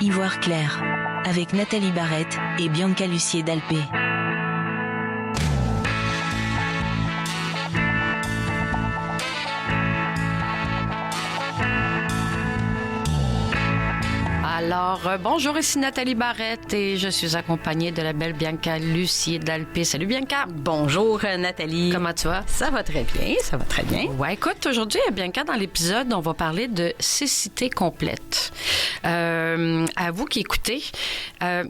Ivoire clair, avec Nathalie Barrette et Bianca Lussier d'Alpé. Alors, bonjour, ici Nathalie Barrette et je suis accompagnée de la belle Bianca Lussier d'Alpé. Salut Bianca. Bonjour Nathalie. Comment tu vas? Ça va très bien, ça va très bien. Ouais, écoute, aujourd'hui, Bianca, dans l'épisode, on va parler de cécité complète. À vous qui écoutez,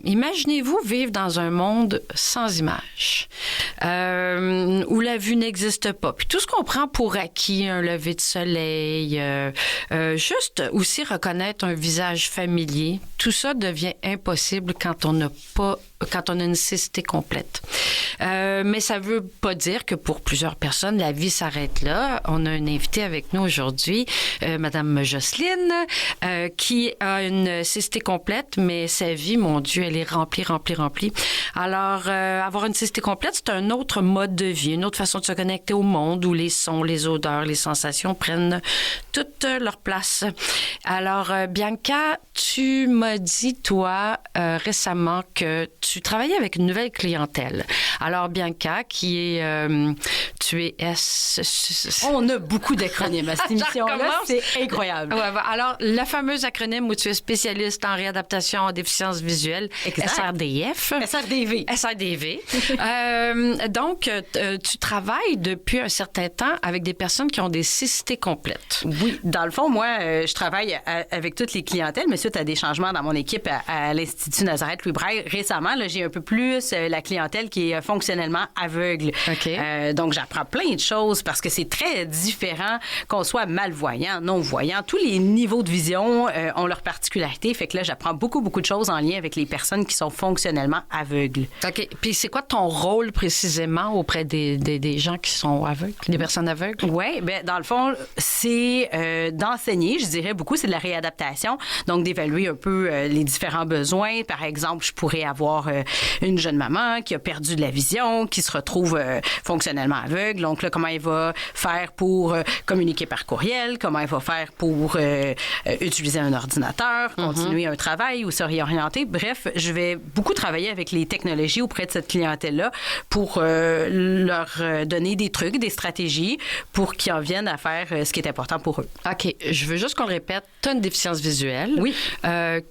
imaginez-vous vivre dans un monde sans images, où la vue n'existe pas. Puis tout ce qu'on prend pour acquis, un lever de soleil, juste aussi reconnaître un visage familier, tout ça devient impossible quand on a une cécité complète. Mais ça veut pas dire que pour plusieurs personnes, la vie s'arrête là. On a une invitée avec nous aujourd'hui, Madame Jocelyne, qui a une cécité complète, mais sa vie, mon Dieu, elle est remplie. Alors, avoir une cécité complète, c'est un autre mode de vie, une autre façon de se connecter au monde où les sons, les odeurs, les sensations prennent toute leur place. Alors, Bianca, tu m'as dit, toi, récemment que tu travaillais avec une nouvelle clientèle. Alors, Bianca, qui est... tu es On a beaucoup d'acronymes à cette émission-là. C'est incroyable. Ouais, alors, le fameux acronyme où tu es spécialiste en réadaptation en déficience visuelle, SRDF. SRDV. Donc, tu travailles depuis un certain temps avec des personnes qui ont des cécités complètes. Oui. Dans le fond, moi, je travaille avec toutes les clientèles, mais suite à des changements dans mon équipe à l'Institut Nazareth-Louis Braille, récemment, là, j'ai un peu plus la clientèle qui est fonctionnellement aveugle. Okay. Donc, j'apprends plein de choses parce que c'est très différent qu'on soit malvoyant, non-voyant. Tous les niveaux de vision ont leurs particularités. Fait que là, j'apprends beaucoup de choses en lien avec les personnes qui sont fonctionnellement aveugles. OK. Puis c'est quoi ton rôle précisément auprès des gens qui sont aveugles, des personnes aveugles? Oui, bien, dans le fond, c'est d'enseigner, je dirais beaucoup, c'est de la réadaptation. Donc, d'évaluer un peu les différents besoins. Par exemple, je pourrais avoir une jeune maman qui a perdu de la vision, qui se retrouve fonctionnellement aveugle. Donc là, comment elle va faire pour communiquer par courriel, comment elle va faire pour utiliser un ordinateur, continuer un travail ou se réorienter. Bref, je vais beaucoup travailler avec les technologies auprès de cette clientèle-là pour leur donner des trucs, des stratégies pour qu'ils en viennent à faire ce qui est important pour eux. OK. Je veux juste qu'on le répète. Tu as une déficience visuelle. Oui.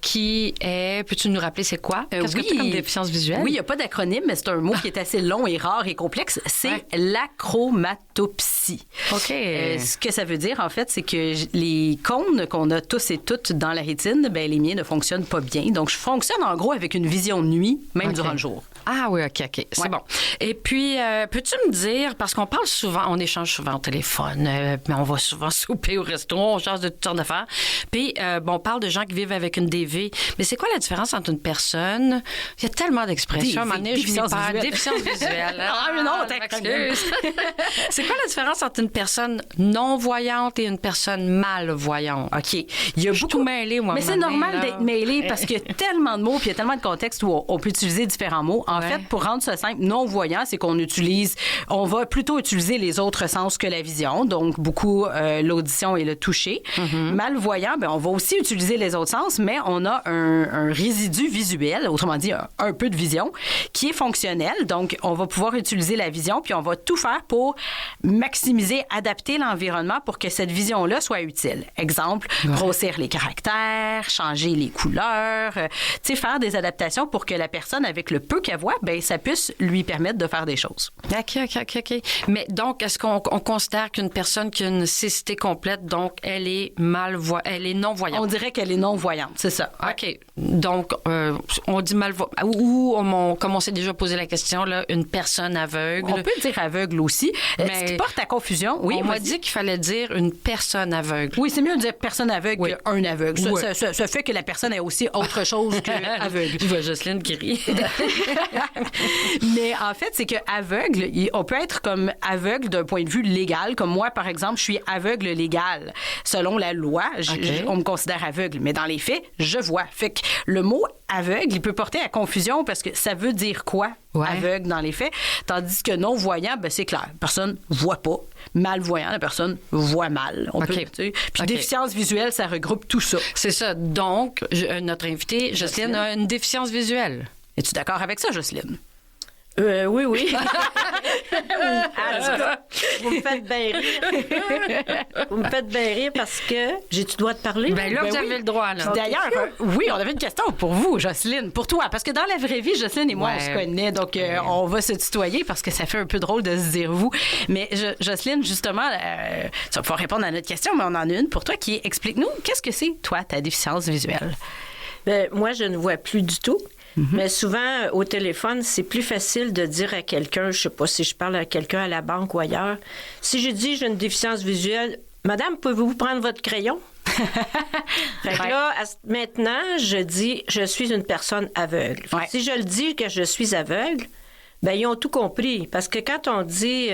Qui est... Peux-tu nous rappeler c'est quoi? Qu'est-ce que tu as comme déficience visuelle? Oui, il n'y a pas d'acronyme, mais c'est un mot qui est assez long et rare et complexe. C'est l'acromatopsie. OK. Ce que ça veut dire, en fait, c'est que les cônes qu'on a tous et toutes dans la rétine, ben les miens ne fonctionnent pas bien. Donc, je fonctionne en gros avec une vision de nuit, même durant le jour. Ah oui, OK. C'est bon. Et puis, peux-tu me dire, parce qu'on parle souvent, on échange souvent au téléphone, mais on va souvent souper au restaurant, on change de toutes sortes d'affaires. Puis, on parle de gens qui vivent avec une DV. Mais c'est quoi la différence entre une personne... Il y a tellement d'expressions. Déficience visuelle. Ah, mais non, t'excuses. C'est quoi la différence entre une personne non-voyante et une personne malvoyante? OK. Il y a beaucoup... tout mêlé, moi. Mais c'est normal d'être mêlé parce qu'il y a tellement de mots puis il y a tellement de contextes où on peut utiliser différents mots. En fait, pour rendre ça simple, non-voyant, c'est on va plutôt utiliser les autres sens que la vision, donc beaucoup l'audition et le toucher. Malvoyant, ben, on va aussi utiliser les autres sens, mais on a un résidu visuel, autrement dit, un peu de vision, qui est fonctionnel. Donc, on va pouvoir utiliser la vision, puis on va tout faire pour maximiser, adapter l'environnement pour que cette vision-là soit utile. Exemple, grossir les caractères, changer les couleurs, faire des adaptations pour que la personne, avec le peu qu'elle voit, ben, ça puisse lui permettre de faire des choses. OK. Mais donc, est-ce qu'on considère qu'une personne qui a une cécité complète, donc, elle est non-voyante? On dirait qu'elle est non-voyante, c'est ça. OK. Donc, on dit malvoyante. Ou, comme on s'est déjà posé la question, là, une personne aveugle. On peut dire aveugle aussi. Mais ce qui porte à confusion, oui. On m'a dit qu'il fallait dire une personne aveugle. Oui, c'est mieux de dire personne aveugle qu'un aveugle. Ça fait que la personne est aussi autre chose qu'aveugle. Je vois Jocelyne qui rit. Mais en fait, c'est que aveugle, on peut être comme aveugle d'un point de vue légal. Comme moi, par exemple, je suis aveugle légal. Selon la loi, on me considère aveugle. Mais dans les faits, je vois. Fait que le mot aveugle, il peut porter à confusion parce que ça veut dire quoi, aveugle dans les faits? Tandis que non-voyant, ben, c'est clair. La personne voit pas. Malvoyant, la personne voit mal. Puis déficience visuelle, ça regroupe tout ça. C'est ça. Donc, notre invitée, Jocelyne, a une déficience visuelle. Es-tu d'accord avec ça, Jocelyne? Oui. En tout cas, vous me faites bien rire. Vous me faites bien rire parce que j'ai-tu le droit de parler? Ben là, vous avez le droit. Là. D'ailleurs, oui, on avait une question pour vous, Jocelyne, pour toi. Parce que dans la vraie vie, Jocelyne et moi, on se connaît. Donc, on va se tutoyer parce que ça fait un peu drôle de se dire vous. Mais Jocelyne, justement, ça va répondre à notre question, mais on en a une pour toi qui est, explique-nous, qu'est-ce que c'est, toi, ta déficience visuelle? Ben, moi, je ne vois plus du tout. Mais souvent, au téléphone, c'est plus facile de dire à quelqu'un, je sais pas si je parle à quelqu'un à la banque ou ailleurs, si je dis j'ai une déficience visuelle, madame, pouvez-vous prendre votre crayon? Fait que là, maintenant, je dis je suis une personne aveugle. Si je le dis que je suis aveugle, ben ils ont tout compris. Parce que quand on dit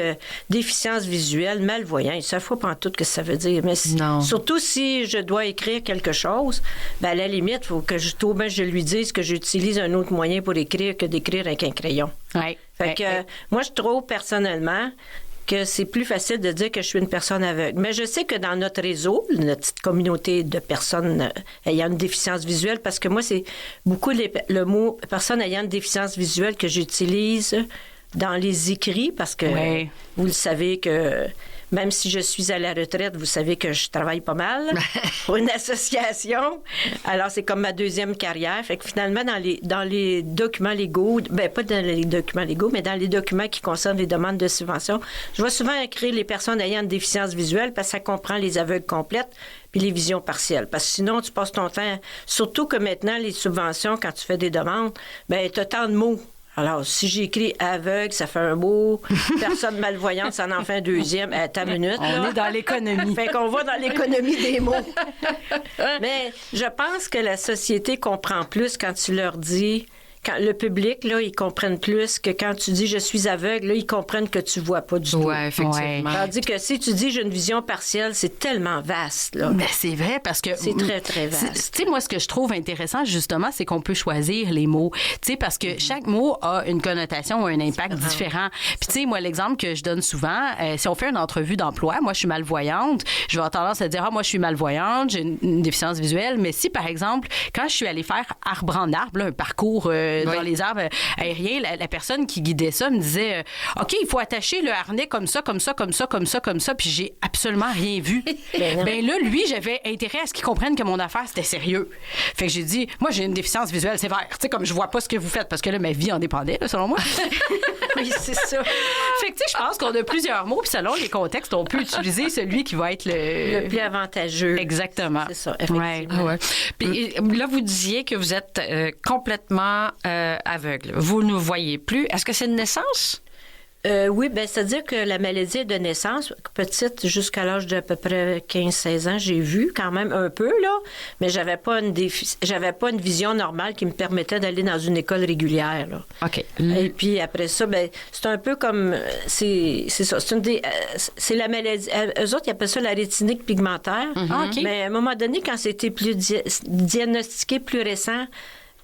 déficience visuelle, malvoyant, ils ne savent pas en tout ce que ça veut dire. Mais surtout si je dois écrire quelque chose, ben à la limite, il faut que je lui dise que j'utilise un autre moyen pour écrire que d'écrire avec un crayon. Fait que moi, je trouve personnellement que c'est plus facile de dire que je suis une personne aveugle. Mais je sais que dans notre réseau, notre petite communauté de personnes ayant une déficience visuelle, parce que moi, c'est beaucoup le mot « personne ayant une déficience visuelle » que j'utilise dans les écrits, parce que vous le savez que même si je suis à la retraite, vous savez que je travaille pas mal pour une association. Alors, c'est comme ma deuxième carrière. Fait que finalement, dans les documents légaux, ben pas dans les documents légaux, mais dans les documents qui concernent les demandes de subvention, je vais souvent écrire les personnes ayant une déficience visuelle parce que ça comprend les aveugles complètes puis les visions partielles. Parce que sinon, tu passes ton temps... Surtout que maintenant, les subventions, quand tu fais des demandes, ben tu as tant de mots. Alors, si j'écris aveugle, ça fait un mot. Personne malvoyante, ça en fait un deuxième. Ta minute. On est dans l'économie. Fait qu'on va dans l'économie des mots. Mais je pense que la société comprend plus quand tu leur dis... Quand le public, là, ils comprennent plus que quand tu dis « je suis aveugle », là, ils comprennent que tu vois pas du tout. Oui, effectivement. Tandis que si tu dis « j'ai une vision partielle », c'est tellement vaste, là. Mais c'est vrai, parce que... C'est très, très vaste. Tu sais, moi, ce que je trouve intéressant, justement, c'est qu'on peut choisir les mots. Tu sais, parce que chaque mot a une connotation ou un impact différent. Puis, tu sais, moi, l'exemple que je donne souvent, si on fait une entrevue d'emploi, moi, je suis malvoyante, je vais avoir tendance à dire « Ah, moi, je suis malvoyante, j'ai une déficience visuelle. » Mais si, par exemple, quand je suis allée faire arbre en arbre, là, un parcours... dans les arbres aériens, la personne qui guidait ça me disait OK, il faut attacher le harnais comme ça, comme ça, comme ça, comme ça, comme ça, puis j'ai absolument rien vu. Ben là, lui, j'avais intérêt à ce qu'il comprenne que mon affaire, c'était sérieux. Fait que j'ai dit, moi, j'ai une déficience visuelle sévère. Tu sais, comme je vois pas ce que vous faites, parce que là, ma vie en dépendait, là, selon moi. Oui, c'est ça. Fait que, tu sais, je pense qu'on a plusieurs mots, puis selon les contextes, on peut utiliser celui qui va être le plus avantageux. Exactement. C'est ça, effectivement. Ouais. Puis là, vous disiez que vous êtes complètement aveugle. Vous ne voyez plus. Est-ce que c'est de naissance? Oui, bien, c'est-à-dire que la maladie est de naissance. Petite, jusqu'à l'âge d'à peu près 15-16 ans, j'ai vu quand même un peu, là, mais j'avais pas une vision normale qui me permettait d'aller dans une école régulière, là. OK. Et puis après ça, ben c'est un peu comme... C'est ça. C'est la maladie... Eux autres, ils appellent ça la rétinique pigmentaire. OK. Mais à un moment donné, quand c'était plus diagnostiqué plus récent,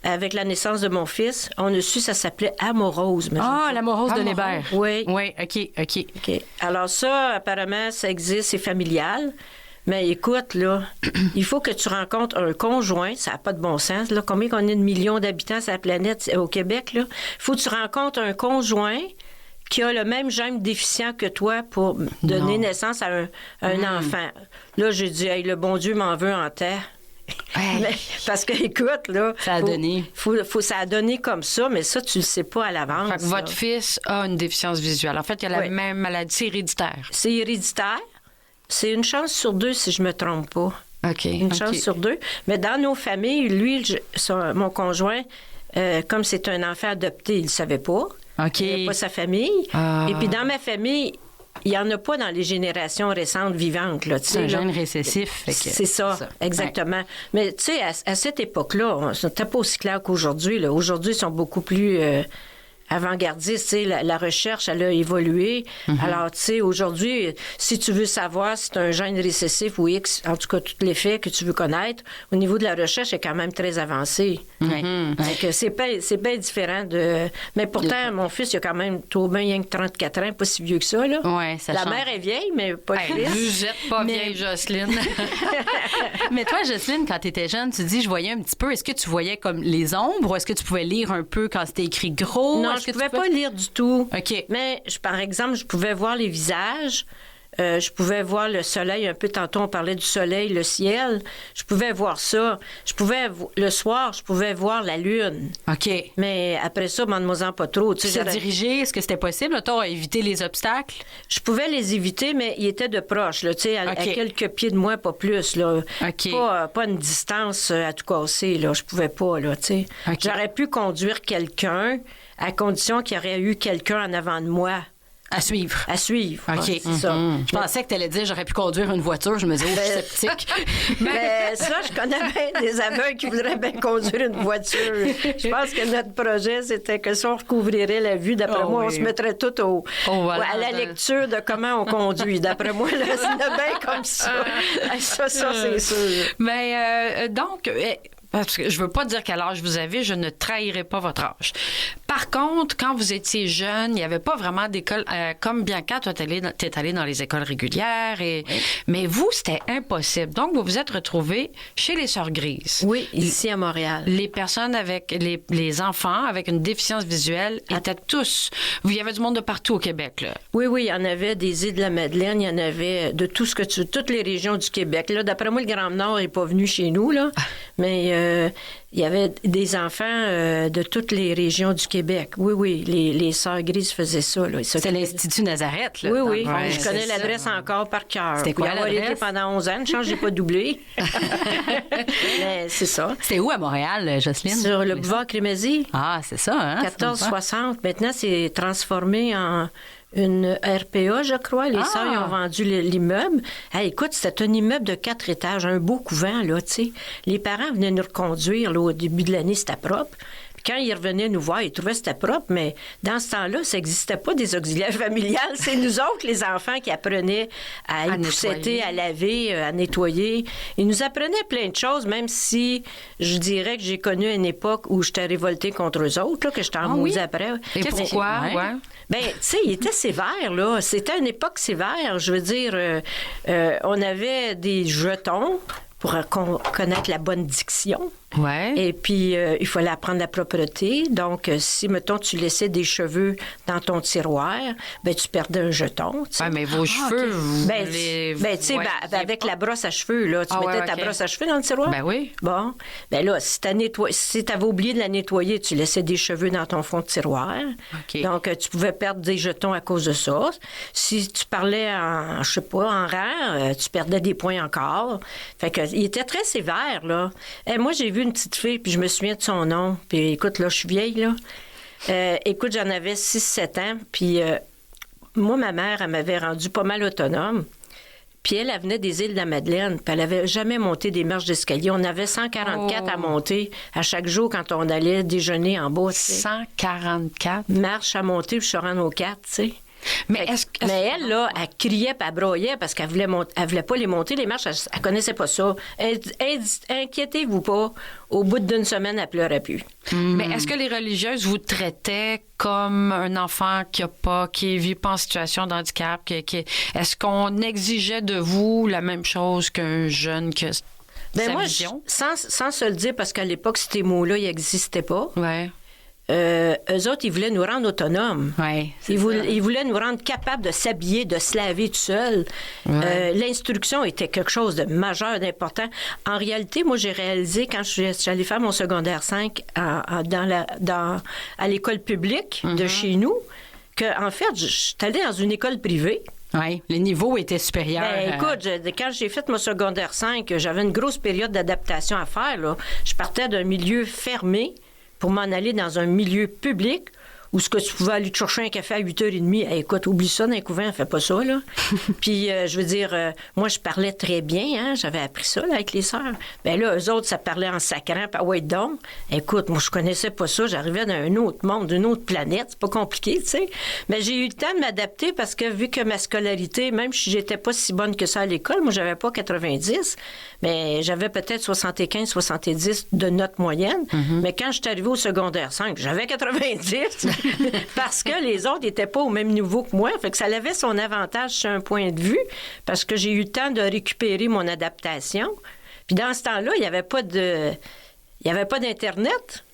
avec la naissance de mon fils, on a su ça s'appelait amorose. L'amorose de Lébert. Oui. Oui, OK. Alors ça, apparemment, ça existe, c'est familial. Mais écoute, là, il faut que tu rencontres un conjoint, ça n'a pas de bon sens, là. Combien on est de millions d'habitants sur la planète au Québec, là? Il faut que tu rencontres un conjoint qui a le même gène déficient que toi pour donner naissance à un enfant. Là, j'ai dit, hey, le bon Dieu m'en veut en terre. Mais, parce que, écoute, là... Ça a donné. Ça a donné comme ça, mais ça, tu le sais pas à l'avance. Fait que votre fils a une déficience visuelle. En fait, il a la même maladie. C'est héréditaire. C'est héréditaire. C'est une chance sur 2, si je me trompe pas. OK. Une chance sur 2. Mais dans nos familles, lui, mon conjoint, comme c'est un enfant adopté, il le savait pas. OK. Il n'avait pas sa famille. Et puis dans ma famille... Il n'y en a pas dans les générations récentes vivantes. Là, c'est un gène récessif. C'est ça, exactement. Ouais. Mais tu sais, à cette époque-là, c'était pas aussi clair qu'aujourd'hui. Là. Aujourd'hui, ils sont beaucoup plus avant-gardiste. Tu sais, la recherche, elle a évolué. Alors, tu sais, aujourd'hui, si tu veux savoir si tu as un gène récessif ou X, en tout cas, tous les faits que tu veux connaître, au niveau de la recherche, est quand même très avancé. Donc, c'est bien différent de... Mais pourtant, mon fils, il a quand même tout bien rien que 34 ans, pas si vieux que ça, là. Ouais, ça la change. mère est vieille, mais pas le Hey, fils. vous êtes pas vieille, Jocelyne. Mais toi, Jocelyne, quand tu étais jeune, tu dis, je voyais un petit peu. Est-ce que tu voyais comme les ombres ou est-ce que tu pouvais lire un peu quand c'était écrit gros? Non, Est-ce je que pouvais tu pas lire du tout. OK. Mais, par exemple, je pouvais voir les visages. Je pouvais voir le soleil un peu. Tantôt, on parlait du soleil, le ciel. Je pouvais voir ça. Le soir, je pouvais voir la lune. OK. Mais après ça, mademoiselle, pas trop. Tu Puis sais, se diriger, est-ce que c'était possible, mettons, à éviter les obstacles? je pouvais les éviter, mais ils étaient de proche, là, tu sais, à OK. quelques pieds de moi, pas plus, là. OK. Pas une distance à tout casser, là. Je pouvais pas, là, tu sais. OK. J'aurais pu conduire quelqu'un à condition qu'il y aurait eu quelqu'un en avant de moi À suivre. à suivre. OK. Ouais, c'est ça. Je pensais que tu allais dire j'aurais pu conduire une voiture. Je me disais, oh, je suis sceptique. Mais ça, je connais bien des aveugles qui voudraient bien conduire une voiture. Je pense que notre projet, c'était que si on recouvrirait la vue, d'après Oh moi, on oui. se mettrait tout voilà. à la lecture de comment on conduit. D'après moi, là, c'est bien comme ça. Ça, c'est sûr. Mais donc, parce que je veux pas dire quel âge vous avez, je ne trahirai pas votre âge. Par contre, quand vous étiez jeune, il n'y avait pas vraiment d'école. Comme Bianca, toi, t'es allée dans les écoles régulières. Mais vous, c'était impossible. Donc, vous vous êtes retrouvés chez les Sœurs Grises. Oui, ici à Montréal. Les personnes avec les enfants avec une déficience visuelle étaient tous. Il y avait du monde de partout au Québec, là. Oui, il y en avait des îles de la Madeleine, il y en avait de tout ce que toutes les régions du Québec. Là, d'après moi, le Grand Nord n'est pas venu chez nous, là, mais il y avait des enfants de toutes les régions du Québec. Oui, les Sœurs Grises faisaient ça. Là. C'est l'Institut Nazareth, là. Oui, dans oui. le fond. Je connais l'adresse encore par cœur. C'était quoi, Pour avoir été l'adresse? pendant 11 ans, une chance, j'ai pas doublé. Mais c'est ça. C'était où à Montréal, Jocelyne? Sur le boulevard Crémazie, Ah, c'est ça, hein? 1460. Maintenant, c'est transformé en une RPA, je crois. Les sœurs ils ont vendu l'immeuble. Hey, écoute, c'était un immeuble de 4 étages, un beau couvent, là, tu sais. Les parents venaient nous reconduire, là, au début de l'année, c'était propre. Puis quand ils revenaient nous voir, ils trouvaient que c'était propre, mais dans ce temps-là, ça n'existait pas des auxiliaires familiales. C'est nous autres, les enfants, qui apprenaient à épousseter, nettoyer. à laver, à nettoyer. Ils nous apprenaient plein de choses, même si je dirais que j'ai connu une époque où j'étais révoltée contre eux autres, là, que j'étais en maudit après. Et pourquoi? Ouais. Ouais. Ben, tu sais, il était sévère, là. C'était une époque sévère. Je veux dire, on avait des jetons pour connaître la bonne diction. Ouais. Et puis, il fallait apprendre la propreté. Donc, si, mettons, tu laissais des cheveux dans ton tiroir, ben tu perdais un jeton. Tu sais. Ouais, mais vos cheveux, vous Ben, les... tu sais, ouais, avec la brosse à cheveux, là, tu Ah, mettais ouais, ta ok. brosse à cheveux dans le tiroir? Ben oui. Bon. Ben là, si t'avais oublié de la nettoyer, tu laissais des cheveux dans ton fond de tiroir. OK. Donc, tu pouvais perdre des jetons à cause de ça. Si tu parlais en, je sais pas, en rang, tu perdais des points encore. Fait que, il était très sévère, là. Et moi, j'ai vu une petite fille, puis je me souviens de son nom. Puis écoute, là, je suis vieille, là. Écoute, j'en avais 6-7 ans, puis moi, ma mère, elle m'avait rendu pas mal autonome. Puis elle venait des îles de la Madeleine, puis elle n'avait jamais monté des marches d'escalier. On avait 144 à monter à chaque jour quand on allait déjeuner en bas, tu sais. 144. Marche à monter, puis je suis rendue aux 4, tu sais. Mais est-ce que... Mais elle, là, elle criait puis elle broyait parce qu'elle voulait pas les monter, les marches. Elle connaissait pas ça. Inquiétez-vous pas. Au bout d'une semaine, elle pleurait plus. Mais est-ce que les religieuses vous traitaient comme un enfant qui vit pas en situation de handicap? Est-ce qu'on exigeait de vous la même chose qu'un jeune que Ben sa moi, vision? sans se le dire, parce qu'à l'époque, ces mots-là, ils n'existaient pas. Ouais. Eux autres, ils voulaient nous rendre autonomes. Oui. Ils voulaient nous rendre capables de s'habiller, de se laver tout seul. L'instruction était quelque chose de majeur, d'important. En réalité, moi, j'ai réalisé quand je suis allée faire mon secondaire 5 à l'école publique de chez nous, qu'en fait, je suis allée dans une école privée. Oui, les niveaux étaient supérieurs. Ben, écoute, quand j'ai fait mon secondaire 5, j'avais une grosse période d'adaptation à faire. Là. Je partais d'un milieu fermé pour m'en aller dans un milieu public Ou ce que tu pouvais aller te chercher un café à 8h30. Hey, écoute, oublie ça, dans un couvent, on fait pas ça, là. Puis, je veux dire, moi, je parlais très bien, hein. J'avais appris ça, là, avec les sœurs. Bien là, eux autres, ça parlait en sacrant. Puis, ouais, donc. Écoute, moi, je connaissais pas ça. J'arrivais d'un autre monde, d'une autre planète. C'est pas compliqué, tu sais. Mais j'ai eu le temps de m'adapter parce que, vu que ma scolarité, même si j'étais pas si bonne que ça à l'école, moi, j'avais pas 90, mais j'avais peut-être 75, 70 de note moyenne. Mais quand je suis arrivée au secondaire 5, j'avais 90 parce que les autres n'étaient pas au même niveau que moi. Fait que ça avait son avantage sur un point de vue parce que j'ai eu le temps de récupérer mon adaptation. Puis dans ce temps-là, il n'y avait pas d'Internet.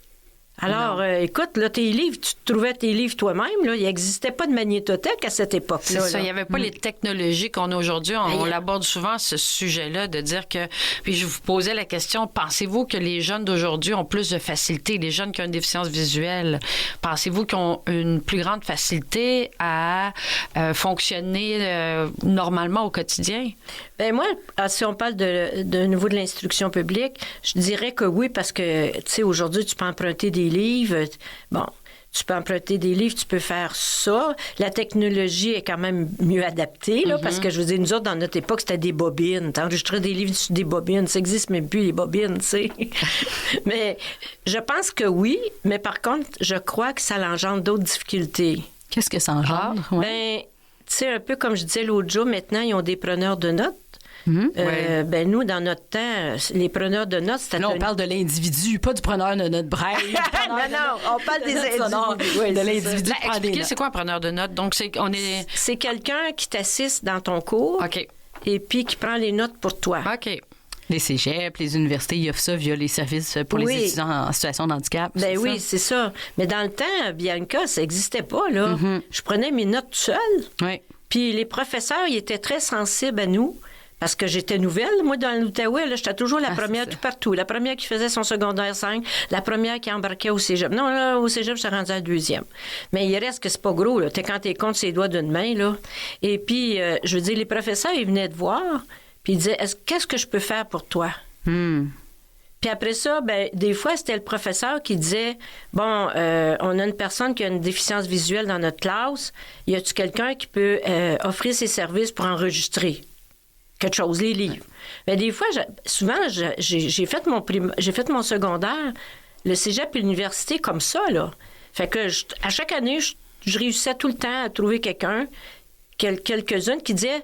Alors, écoute, là, tes livres, tu trouvais tes livres toi-même. Là, il n'existait pas de magnétothèque à cette époque-là. C'est ça, il n'y avait pas les technologies qu'on a aujourd'hui. On l'aborde souvent, ce sujet-là, de dire que... Puis je vous posais la question, pensez-vous que les jeunes d'aujourd'hui ont plus de facilité, les jeunes qui ont une déficience visuelle, pensez-vous qu'ils ont une plus grande facilité à fonctionner normalement au quotidien? Bien, moi, si on parle de niveau de l'instruction publique, je dirais que oui, parce que, tu sais, aujourd'hui, tu peux emprunter des livres. Bon, tu peux emprunter des livres, tu peux faire ça. La technologie est quand même mieux adaptée, là, parce que, je veux dire, nous autres, dans notre époque, c'était des bobines. T'enregistrais des livres sur des bobines. Ça n'existe même plus, les bobines, tu sais. Mais je pense que oui, mais par contre, je crois que ça engendre d'autres difficultés. Qu'est-ce que ça engendre? Bien, tu sais, un peu comme je disais l'autre jour, maintenant, ils ont des preneurs de notes. Ben nous, dans notre temps, les preneurs de notes, c'était... Là, on parle de l'individu, pas du preneur de notes braille. non, on parle des individus. Oui, de l'individu. Expliquez, c'est quoi un preneur de notes? Donc, c'est quelqu'un qui t'assiste dans ton cours OK. Et puis qui prend les notes pour toi. OK. Les cégeps, les universités, ils offrent ça via les services pour les étudiants en situation de handicap. Ben oui, c'est ça. Mais dans le temps, Bianca, ça n'existait pas, là. Je prenais mes notes tout seul. Oui. Puis les professeurs, ils étaient très sensibles à nous. Parce que j'étais nouvelle, moi, dans l'Outaouais, là, j'étais toujours la première tout partout. La première qui faisait son secondaire 5, la première qui embarquait au cégep. Non, là, au cégep, j'étais rendue à la deuxième. Mais il reste que c'est pas gros, là. Quand t'es compte ses doigts d'une main, là. Et puis, je veux dire, les professeurs, ils venaient te voir, puis ils disaient, qu'est-ce que je peux faire pour toi? Puis après ça, ben, des fois, c'était le professeur qui disait, bon, on a une personne qui a une déficience visuelle dans notre classe. Y a-tu quelqu'un qui peut offrir ses services pour enregistrer quelque chose, les livres? Mais des fois, souvent, j'ai fait mon secondaire, le cégep et l'université comme ça, là. Fait que à chaque année, je réussissais tout le temps à trouver quelques-unes qui disaient,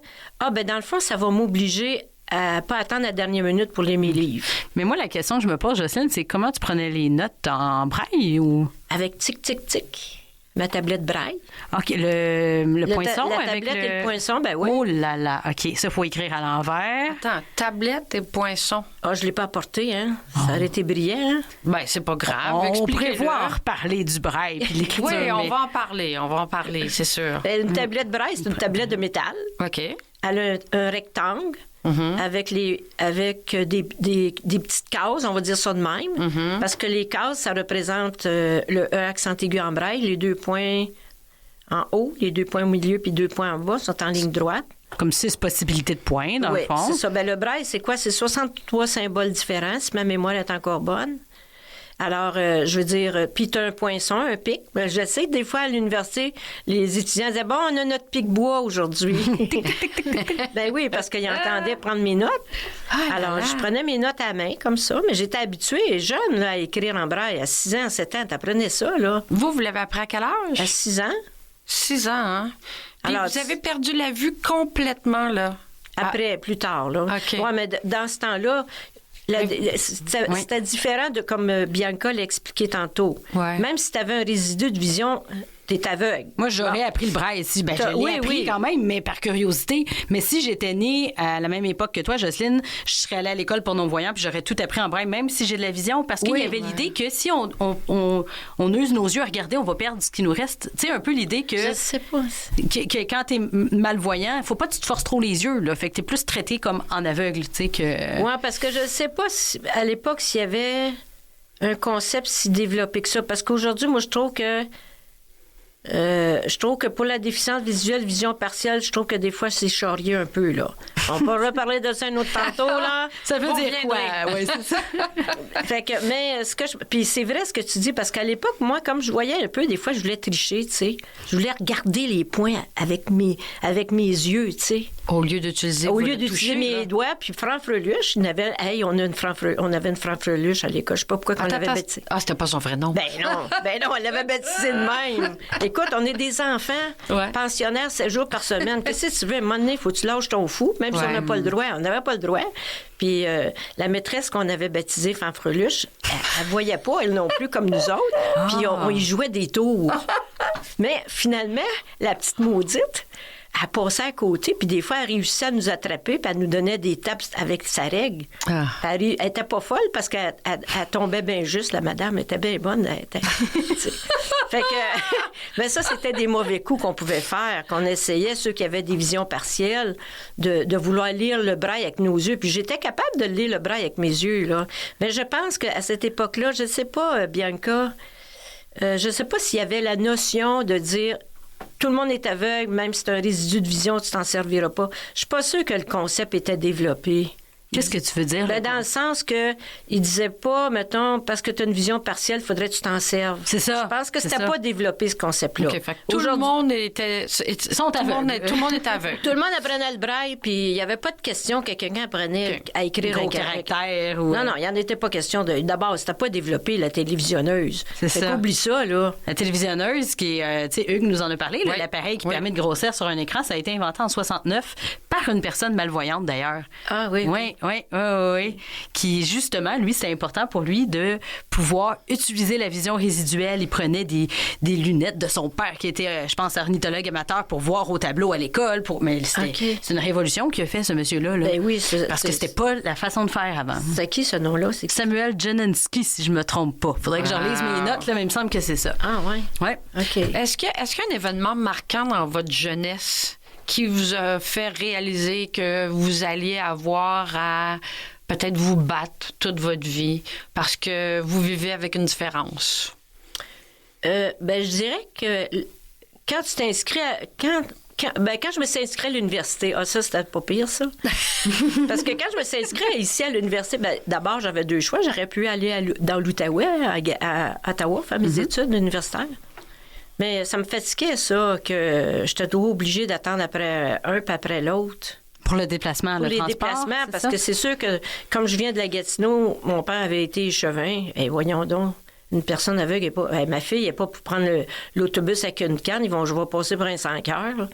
ben dans le fond, ça va m'obliger à pas attendre la dernière minute pour lire mes livres. Mais moi, la question que je me pose, Jocelyne, c'est comment tu prenais les notes en braille ou... Avec tic-tic-tic. Ma tablette braille. OK, le poinçon la avec tablette et le poinçon, ben oui. Oh là là, OK, ça, il faut écrire à l'envers. Attends, tablette et poinçon. Ah, je l'ai pas apporté, hein. Ça aurait été brillant, hein. Ben, c'est pas grave. On prévoit reparler du braille puis l'écriture. Oui, on va en parler, c'est sûr. Une tablette braille, c'est une tablette de métal. OK. Elle a un rectangle. Avec des petites cases, on va dire ça de même, parce que les cases, ça représente le E accent aigu en braille, les 2 points en haut, les 2 points au milieu puis 2 points en bas sont en ligne droite. Comme 6 possibilités de points, dans le fond. Oui, c'est ça. Ben, le braille, c'est quoi? C'est 63 symboles différents, si ma mémoire est encore bonne. Alors, je veux dire, puis tu as un poinçon, un pic. Ben, je sais, des fois, à l'université, les étudiants disaient, bon, on a notre pic bois aujourd'hui. Ben oui, parce qu'ils entendaient prendre mes notes. Alors, je prenais mes notes à la main, comme ça, mais j'étais habituée, jeune, là, à écrire en braille. À 6 ans, 7 ans, t'apprenais ça, là. Vous l'avez appris à quel âge? À 6 ans. 6 ans, hein? Puis Alors, vous avez perdu la vue complètement, là? Après, plus tard, là. OK. Oui, mais dans ce temps-là, c'était différent de comme Bianca l'a expliqué tantôt. Ouais. Même si tu avais un résidu de vision, tu es aveugle. Moi, j'aurais appris le braille ici. Ben, je l'ai appris quand même, mais par curiosité. Mais si j'étais née à la même époque que toi, Jocelyne, je serais allée à l'école pour non-voyants puis j'aurais tout appris en braille, même si j'ai de la vision. Parce qu'il y avait l'idée que si on use nos yeux à regarder, on va perdre ce qui nous reste. Tu sais, un peu l'idée que... Je sais pas. Que quand t'es malvoyant, il faut pas que tu te forces trop les yeux, là. Fait que t'es plus traité comme en aveugle, tu sais, que... Oui, parce que je sais pas à l'époque s'il y avait un concept si développé que ça. Parce qu'aujourd'hui, moi, je trouve que pour la déficience visuelle, vision partielle, je trouve que des fois, c'est charrié un peu, là. On peut reparler de ça un autre tantôt, là. Ça veut Vous dire quoi? reviendrez. Oui, c'est ça. Fait que, mais puis c'est vrai ce que tu dis, parce qu'à l'époque, moi, comme je voyais un peu, des fois, je voulais tricher, tu sais. Je voulais regarder les points avec mes yeux, tu sais. Au lieu d'utiliser Mes doigts, puis Franfreluche, on avait une Franfreluche à l'école. Je sais pas pourquoi on l'avait baptisé. Ah, c'était pas son vrai nom. Ben non, on l'avait baptisé de même. Écoute, on est des enfants pensionnaires 7 jours par semaine. Qu'est-ce que tu veux? À un moment donné, il faut que tu lâches ton fou, même si on n'a pas le droit. On n'avait pas le droit. Puis la maîtresse qu'on avait baptisée Fanfreluche, elle voyait pas, elle non plus, comme nous autres. Puis on y jouait des tours. Mais finalement, la petite maudite, elle passait à côté, puis des fois, elle réussissait à nous attraper, puis elle nous donnait des tapes avec sa règle. Elle était pas folle parce qu'elle tombait bien juste. La madame était bien bonne. Fait que, ben ça, c'était des mauvais coups qu'on pouvait faire, qu'on essayait, ceux qui avaient des visions partielles, de vouloir lire le braille avec nos yeux. Puis j'étais capable de lire le braille avec mes yeux, là. Mais je pense qu'à cette époque-là, je sais pas, Bianca, je sais pas s'il y avait la notion de dire... Tout le monde est aveugle, même si c'est un résidu de vision, tu t'en serviras pas. Je suis pas sûre que le concept était développé. Qu'est-ce que tu veux dire? Ben, dans le sens que il disait pas, mettons, parce que tu as une vision partielle, il faudrait que tu t'en serves. C'est ça. Je pense que c'était pas développé, ce concept-là. Okay, tout le monde était aveugle. Tout le monde était aveugle. Tout le monde apprenait le braille, puis il n'y avait pas de question que quelqu'un apprenait à écrire un caractère. Non, il n'y en était pas question de... D'abord, c'était pas développé, la télévisionneuse. C'est ça. Oublie ça, là. La télévisionneuse, qui est, tu sais, Hugues nous en a parlé, là, l'appareil qui permet de grossir sur un écran, ça a été inventé en 69 par une personne malvoyante, d'ailleurs. Ah oui. Oui. Qui, justement, lui, c'était important pour lui de pouvoir utiliser la vision résiduelle. Il prenait des lunettes de son père, qui était, je pense, ornithologue amateur, pour voir au tableau à l'école. Mais c'est une révolution qu'il a fait, ce monsieur-là. Là. Ben oui, parce que c'était pas la façon de faire avant. C'est qui, ce nom-là? Samuel Janinski, si je me trompe pas. Faudrait que je relise mes notes, là, mais il me semble que c'est ça. Ah, oui? Oui. OK. Est-ce qu'il y a un événement marquant dans votre jeunesse qui vous a fait réaliser que vous alliez avoir à peut-être vous battre toute votre vie parce que vous vivez avec une différence? Ben, je dirais que quand tu t'inscris quand je me suis inscrite à l'université, ça, c'était pas pire, ça. Parce que quand je me suis inscrite ici à l'université, d'abord, j'avais 2 choix. J'aurais pu aller dans l'Outaouais, à Ottawa, faire mes études universitaires. Mais ça me fatiguait, ça, que j'étais toujours obligée d'attendre après un puis après l'autre. Pour le déplacement, le transport? Pour les déplacements, parce que c'est sûr que, comme je viens de la Gatineau, mon père avait été échevin. Et voyons donc, une personne aveugle, ma fille n'est pas pour prendre l'autobus avec une canne. Je vais passer pour un 5 heures.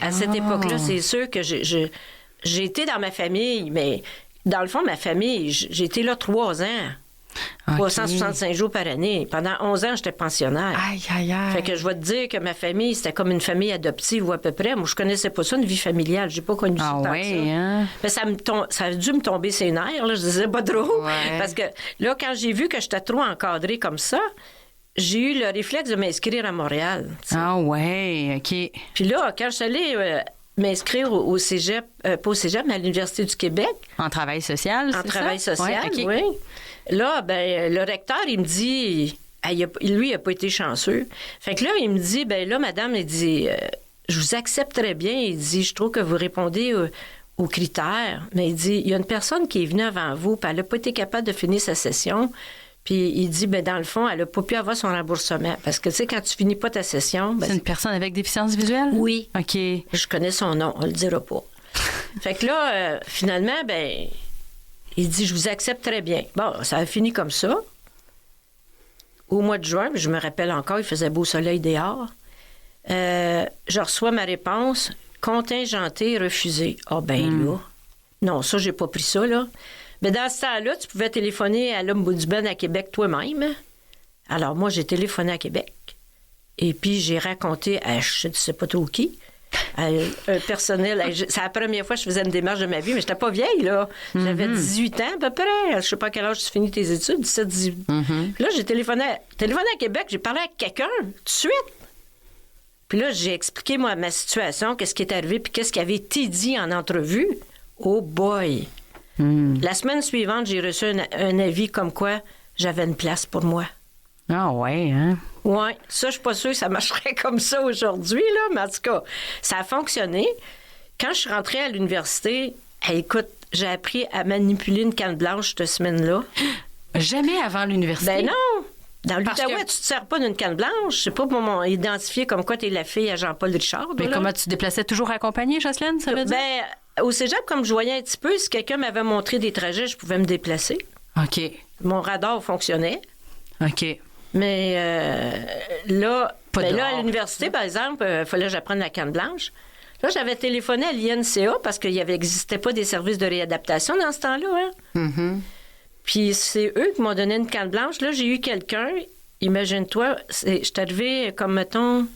À cette époque-là, c'est sûr que j'ai été dans ma famille, mais dans le fond, ma famille, j'ai été là 3 ans. 365 jours par année. Pendant 11 ans, j'étais pensionnaire. Aïe. Fait que je vais te dire que ma famille, c'était comme une famille adoptive ou à peu près. Moi, je connaissais pas ça, une vie familiale. J'ai pas connu ça tant que ça. Hein? Mais ça a dû me tomber ses nerfs, là. Je disais pas trop. Ouais. Parce que là, quand j'ai vu que j'étais trop encadrée comme ça, j'ai eu le réflexe de m'inscrire à Montréal. T'sais. Ah ouais, OK. Puis là, quand je suis allée m'inscrire au cégep, pas au cégep, mais à l'Université du Québec. En travail social, En travail social, okay. oui. Là, le recteur, il me dit... lui, il n'a pas été chanceux. Fait que là, il me dit, là, madame, il dit, je vous accepterais bien. Il dit, je trouve que vous répondez aux critères. Mais il dit, il y a une personne qui est venue avant vous, puis elle n'a pas été capable de finir sa session. Puis il dit, dans le fond, elle n'a pas pu avoir son remboursement. Parce que, tu sais, quand tu finis pas ta session... c'est une personne avec déficience visuelle? Oui. OK. Je connais son nom, on le dira pas. Fait que là, finalement, il dit, je vous accepte très bien. Bon, ça a fini comme ça. Au mois de juin, je me rappelle encore, il faisait beau soleil dehors. Je reçois ma réponse, contingenté, refusé. Ah, là. Non, ça, j'ai pas pris ça, là. Mais dans ce temps-là, tu pouvais téléphoner à l'Ombudsman à Québec toi-même. Alors, moi, j'ai téléphoné à Québec. Et puis, j'ai raconté à je ne sais pas trop qui, un personnel. C'est la première fois que je faisais une démarche de ma vie, mais j'étais pas vieille, là. J'avais 18 ans, à peu près. Je sais pas à quel âge tu finis tes études, 17, 18. Puis là, j'ai téléphoné à Québec, j'ai parlé avec quelqu'un, tout de suite. Puis là, j'ai expliqué, moi, ma situation, qu'est-ce qui est arrivé, puis qu'est-ce qui avait été dit en entrevue. Oh boy! La semaine suivante, j'ai reçu un avis comme quoi j'avais une place pour moi. Ah ouais, hein? Oui, ça, je suis pas sûre que ça marcherait comme ça aujourd'hui, là, mais en tout cas, ça a fonctionné. quand je suis rentrée à l'université, écoute, j'ai appris à manipuler une canne blanche cette semaine-là. Jamais avant l'université? Ben non! Dans Parce l'Outaouais, que- tu te sers pas d'une canne blanche. C'est pas pour m'identifier comme quoi tu es la fille à Jean-Paul Richard. Mais là. comment tu te déplaçais toujours accompagnée, Jocelyne, ça veut dire? Ben, au cégep, comme je voyais un petit peu, si quelqu'un m'avait montré des trajets, je pouvais me déplacer. OK. Mon radar fonctionnait. OK. Mais là, Pas là, dehors. à l'université, par exemple, il fallait que j'apprenne la canne blanche. Là, j'avais téléphoné à l'INCA parce qu'il n'existait pas des services de réadaptation dans ce temps-là. Hein? Mm-hmm. Puis c'est eux qui m'ont donné une canne blanche. Là, j'ai eu quelqu'un, imagine-toi, je suis arrivée comme, mettons,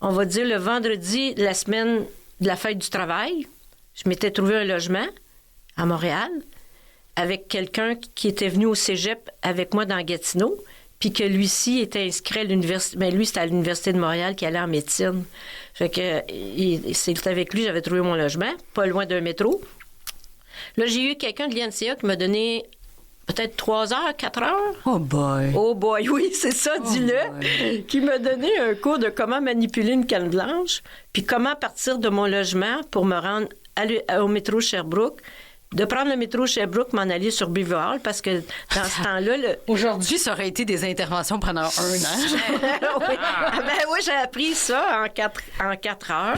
on va dire le vendredi de la semaine de la fête du travail. Je m'étais trouvé un logement à Montréal avec quelqu'un qui était venu au cégep avec moi dans Gatineau, puis que lui-ci était inscrit à l'université. Mais lui, c'était à l'Université de Montréal qui allait en médecine. Fait que c'est avec lui j'avais trouvé mon logement, pas loin d'un métro. Là, j'ai eu quelqu'un de l'INCA qui m'a donné peut-être 3 heures, 4 heures. Oh boy. Oh boy, oui, c'est ça, dis-le. Qui m'a donné un cours de comment manipuler une canne blanche, puis comment partir de mon logement pour me rendre au métro Sherbrooke, de prendre le métro Sherbrooke, m'en aller sur Beaver Hall, parce que dans ce temps-là... Aujourd'hui, ça aurait été des interventions pendant 1 an. oui. Ben oui, j'ai appris ça en 4 heures.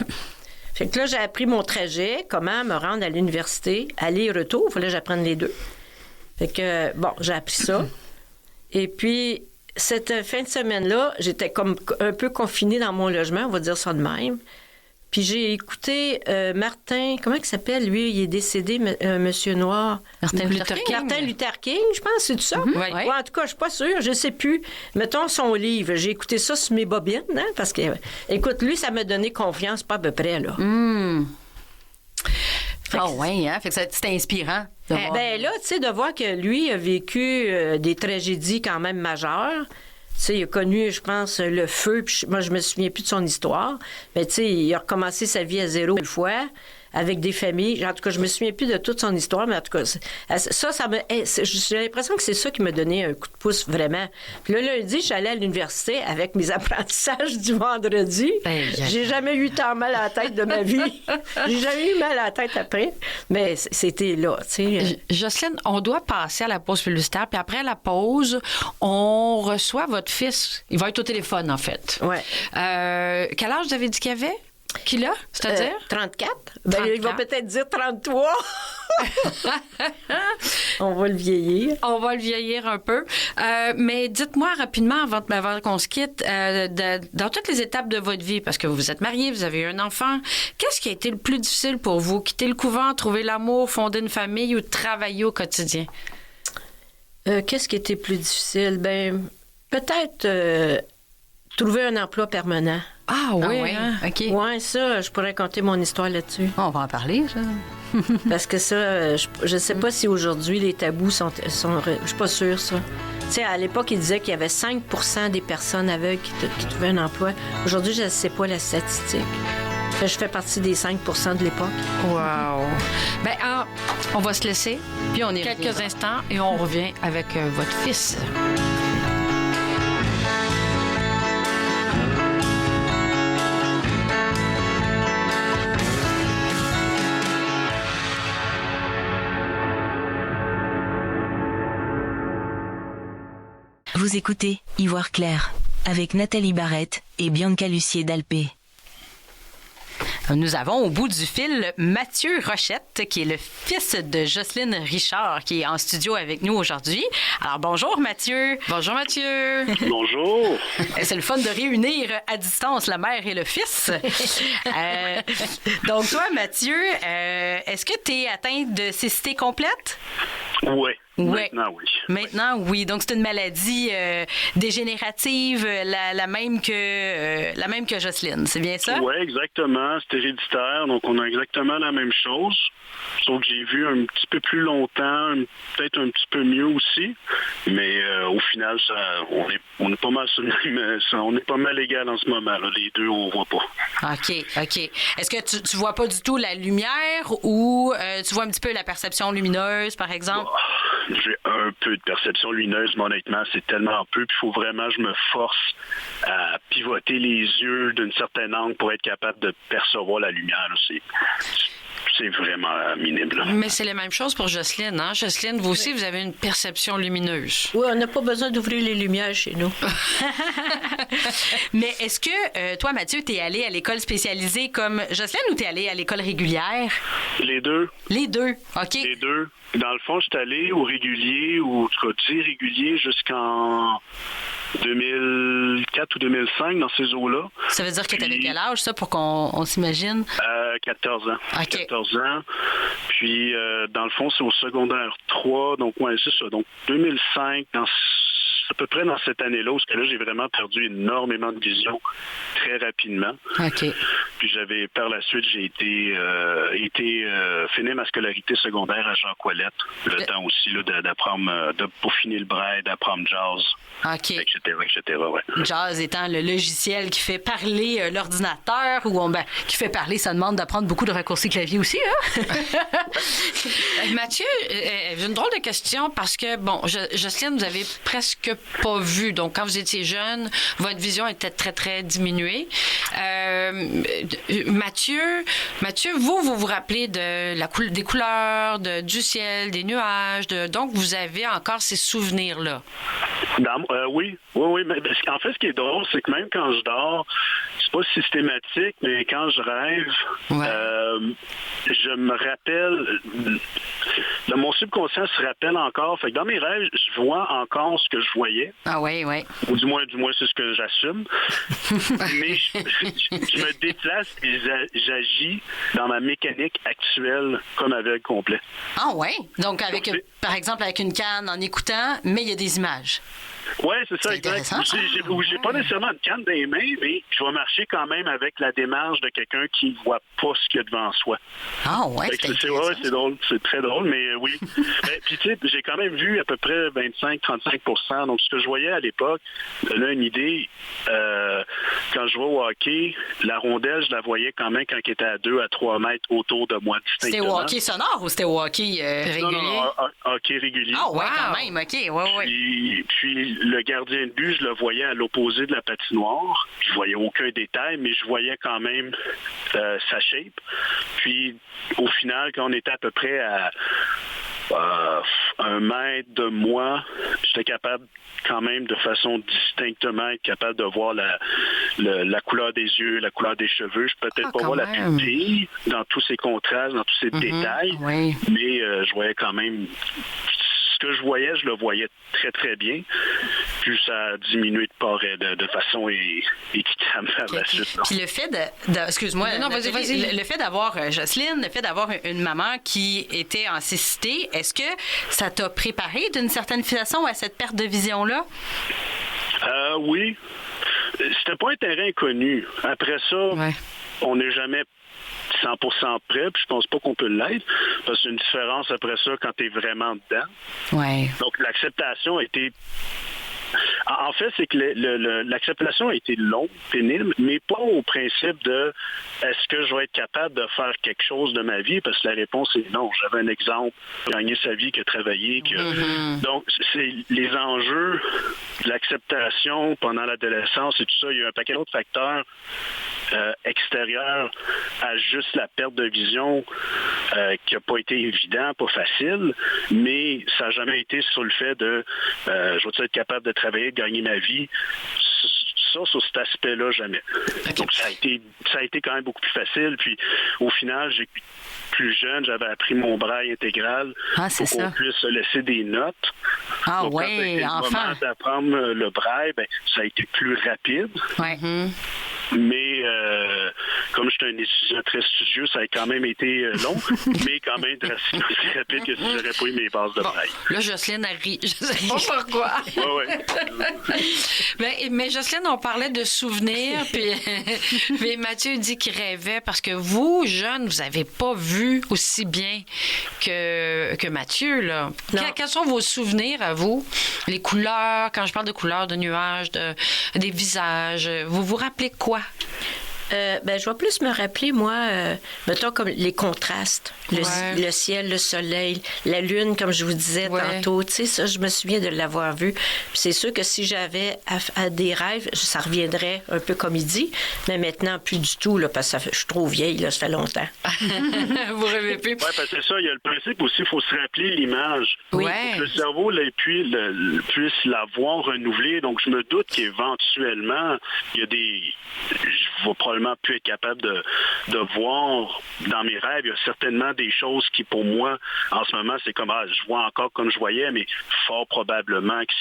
Fait que là, j'ai appris mon trajet, comment me rendre à l'université, aller et retour. Il fallait que j'apprenne les deux. Fait que, bon, j'ai appris ça. Et puis, cette fin de semaine-là, j'étais comme un peu confinée dans mon logement, on va dire ça de même. Puis j'ai écouté Martin, comment il s'appelle? Lui, il est décédé, Monsieur Noir. Martin Luther King. Martin Luther King, je pense, c'est tout ça? Oui. Ouais, en tout cas, je suis pas sûre, je sais plus. Mettons son livre. J'ai écouté ça sur mes bobines, hein, parce que, écoute, lui, ça m'a donné confiance, pas à peu près, là. Ah ouais, hein? Fait que c'était inspirant. de voir. Ben là, tu sais, de voir que lui a vécu des tragédies quand même majeures. Tu sais, il a connu, je pense, le feu. Puis moi, je me souviens plus de son histoire. Mais tu sais, il a recommencé sa vie à zéro une fois, avec des familles. En tout cas, je me souviens plus de toute son histoire, mais en tout cas, ça me... J'ai l'impression que c'est ça qui m'a donné un coup de pouce, vraiment. Puis le lundi, je suis allée à l'université avec mes apprentissages du vendredi. J'ai jamais eu tant mal à la tête de ma vie. J'ai jamais eu mal à la tête après. Mais c'était là, tu sais. Jocelyne, on doit passer à la pause publicitaire, puis après la pause, on reçoit votre fils. Il va être au téléphone, en fait. Ouais. Quel âge vous avez dit qu'il avait? Qu'il a, c'est-à-dire? 34. Ben, il va 34. peut-être dire 33. On va le vieillir. On va le vieillir un peu. Mais dites-moi rapidement, avant qu'on se quitte, dans toutes les étapes de votre vie, parce que vous êtes marié, vous avez eu un enfant, qu'est-ce qui a été le plus difficile pour vous? Quitter le couvent, trouver l'amour, fonder une famille ou travailler au quotidien? Qu'est-ce qui était plus difficile? Ben, peut-être trouver un emploi permanent. Ah oui, hein? OK. Ouais, ça, je pourrais compter mon histoire là-dessus. On va en parler, ça. Parce que ça, je sais pas si aujourd'hui les tabous sont je suis pas sûre, ça. Tu sais, à l'époque, ils disaient qu'il y avait 5 % des personnes aveugles qui trouvaient un emploi. Aujourd'hui, je ne sais pas la statistique. Fait que je fais partie des 5 % de l'époque. Wow! Ben, on va se laisser Puis on est quelques instants et on revient avec votre fils. Vous écoutez Ivoire Clair avec Nathalie Barrette et Bianca Lucier d'Alpé. Nous avons au bout du fil Mathieu Rochette, qui est le fils de Jocelyne Richard, qui est en studio avec nous aujourd'hui. Alors, bonjour Mathieu. Bonjour Mathieu. Bonjour. C'est le fun de réunir à distance la mère et le fils. Donc, toi, Mathieu, est-ce que tu es atteinte de cécité complète? Oui. Ouais. Maintenant, oui. Maintenant, oui. Donc, c'est une maladie dégénérative, la même que Jocelyne. C'est bien ça? Oui, exactement. C'est héréditaire. Donc, on a exactement la même chose. Sauf que j'ai vu un petit peu plus longtemps, peut-être un petit peu mieux aussi. Mais au final, on est pas mal sur le même, on est pas mal égal en ce moment. Là. Les deux, on voit pas. OK. Est-ce que tu vois pas du tout la lumière ou tu vois un petit peu la perception lumineuse, par exemple? J'ai un peu de perception lumineuse, mais honnêtement, c'est tellement peu. Puis il faut vraiment que je me force à pivoter les yeux d'une certaine angle pour être capable de percevoir la lumière. c'est vraiment minime, là. Mais c'est la même chose pour Jocelyne, hein? Jocelyne, vous aussi, vous avez une perception lumineuse. Oui, on n'a pas besoin d'ouvrir les lumières chez nous. Mais est-ce que toi, Mathieu, t'es allé à l'école spécialisée comme Jocelyne ou t'es allé à l'école régulière? Les deux. Les deux, OK. Les deux. Dans le fond, je suis allé au régulier, ou en tout cas, dit régulier jusqu'en 2004 ou 2005, dans ces eaux-là. Ça veut dire que t'avais quel âge, ça, pour qu'on s'imagine? 14 ans. OK. 14 ans. Puis, dans le fond, c'est au secondaire 3. Donc, ouais, c'est ça. Donc, 2005, à peu près dans cette année-là, parce que là, j'ai vraiment perdu énormément de vision très rapidement. OK. Puis par la suite, j'ai finir ma scolarité secondaire à Jean-Colette. Le temps aussi là, d'apprendre, de peaufiner le braille, d'apprendre jazz. OK. Etc. Ouais. Jazz étant le logiciel qui fait parler l'ordinateur ou qui fait parler, ça demande d'apprendre beaucoup de raccourcis clavier aussi, hein? Mathieu, j'ai une drôle de question parce que, bon, Jocelyne, vous avez presque pas vu. Donc, quand vous étiez jeune, votre vision était très, très diminuée. Mathieu, vous rappelez des couleurs, du ciel, des nuages. Donc, vous avez encore ces souvenirs-là. Oui. Mais, en fait, ce qui est drôle, c'est que même quand je dors, c'est pas systématique, mais quand je rêve, je me rappelle, mon subconscient se rappelle encore. Fait que dans mes rêves, je vois encore ce que je voyais. Ah oui. Ou du moins, c'est ce que j'assume. Mais je me déplace et j'agis dans ma mécanique actuelle comme aveugle complet. Ah oui? Donc, par exemple, avec une canne en écoutant, mais il y a des images. Oui, c'est ça, C'est exact. intéressant. J'ai pas nécessairement une canne dans les mains, mais je vais marcher quand même avec la démarche de quelqu'un qui ne voit pas ce qu'il y a devant soi. Ah ouais, c'est drôle, c'est très drôle, mais oui. Puis tu sais, j'ai quand même vu à peu près 25-35%. Donc ce que je voyais à l'époque, là, une idée, quand je jouais au hockey, la rondelle, je la voyais quand même quand elle était à 2 à 3 mètres autour de moi C'était distinctement. au hockey sonore ou c'était au hockey régulier? Non, hockey régulier. Ah ouais, quand même, OK, ouais. Puis le gardien de but, je le voyais à l'opposé de la patinoire. Je voyais aucun détail, mais je voyais quand même sa shape. Puis au final, quand on était à peu près à 1 mètre de moi, j'étais capable quand même de façon distinctement être capable de voir la couleur des yeux, la couleur des cheveux. Je peux peut-être pas voir la pupille dans tous ces contrastes, dans tous ces détails, mais je voyais quand même... Ce que je voyais, je le voyais très, très bien. Puis ça a diminué de part de façon équitable à la suite. Puis le fait excuse-moi, non, vas-y. Le fait d'avoir Jocelyne, le fait d'avoir une maman qui était en cécité, est-ce que ça t'a préparé d'une certaine façon à cette perte de vision-là? Oui. C'était pas un terrain inconnu. Après ça, on n'est jamais 100% prêt, puis je pense pas qu'on peut l'être, parce qu'il y a une différence après ça quand tu es vraiment dedans. Ouais. Donc l'acceptation a été... En fait, c'est que l'acceptation a été longue, pénible, mais pas au principe de est-ce que je vais être capable de faire quelque chose de ma vie, parce que la réponse est non. J'avais un exemple, gagner sa vie, que travailler. Donc, c'est les enjeux de l'acceptation pendant l'adolescence et tout ça. Il y a un paquet d'autres facteurs extérieurs à juste la perte de vision qui n'a pas été évident, pas facile, mais ça n'a jamais été sur le fait de je vais être capable de travailler, de gagner ma vie. Ça, sur cet aspect-là, jamais. Okay. Donc, ça a été quand même beaucoup plus facile. Puis, au final, plus jeune, j'avais appris mon braille intégral pour qu'on puisse laisser des notes. Ah donc, oui, quand enfin. le moment d'apprendre le braille, ça a été plus rapide. Ouais. Mais comme j'étais un étudiant très studieux, ça a quand même été long, mais quand même drastiquement plus rapide que si j'aurais pas eu mes bases de braille. Là, Jocelyne a ri. Je sais pas pourquoi. Mais Jocelyne, on parlait de souvenirs, puis mais Mathieu dit qu'il rêvait parce que vous, jeunes, vous n'avez pas vu aussi bien que Mathieu, là. Quels sont vos souvenirs à vous? Les couleurs, quand je parle de couleurs, de nuages, des visages, vous vous rappelez quoi? Je vais plus me rappeler, moi, mettons comme les contrastes. Le ciel, le soleil, la lune, comme je vous disais tantôt. Tu sais, ça, je me souviens de l'avoir vu. Puis c'est sûr que si j'avais à des rêves, ça reviendrait un peu comme il dit. Mais maintenant, plus du tout, là, parce que je suis trop vieille, là, ça fait longtemps. Vous rêvez plus? Oui, parce que c'est ça, il y a le principe aussi, il faut se rappeler l'image. Oui. Le cerveau puisse la voir renouvelée. Donc, je me doute qu'éventuellement, il y a je vais probablement plus être capable de voir dans mes rêves. Il y a certainement des choses qui, pour moi, en ce moment, c'est comme, je vois encore comme je voyais, mais fort probablement que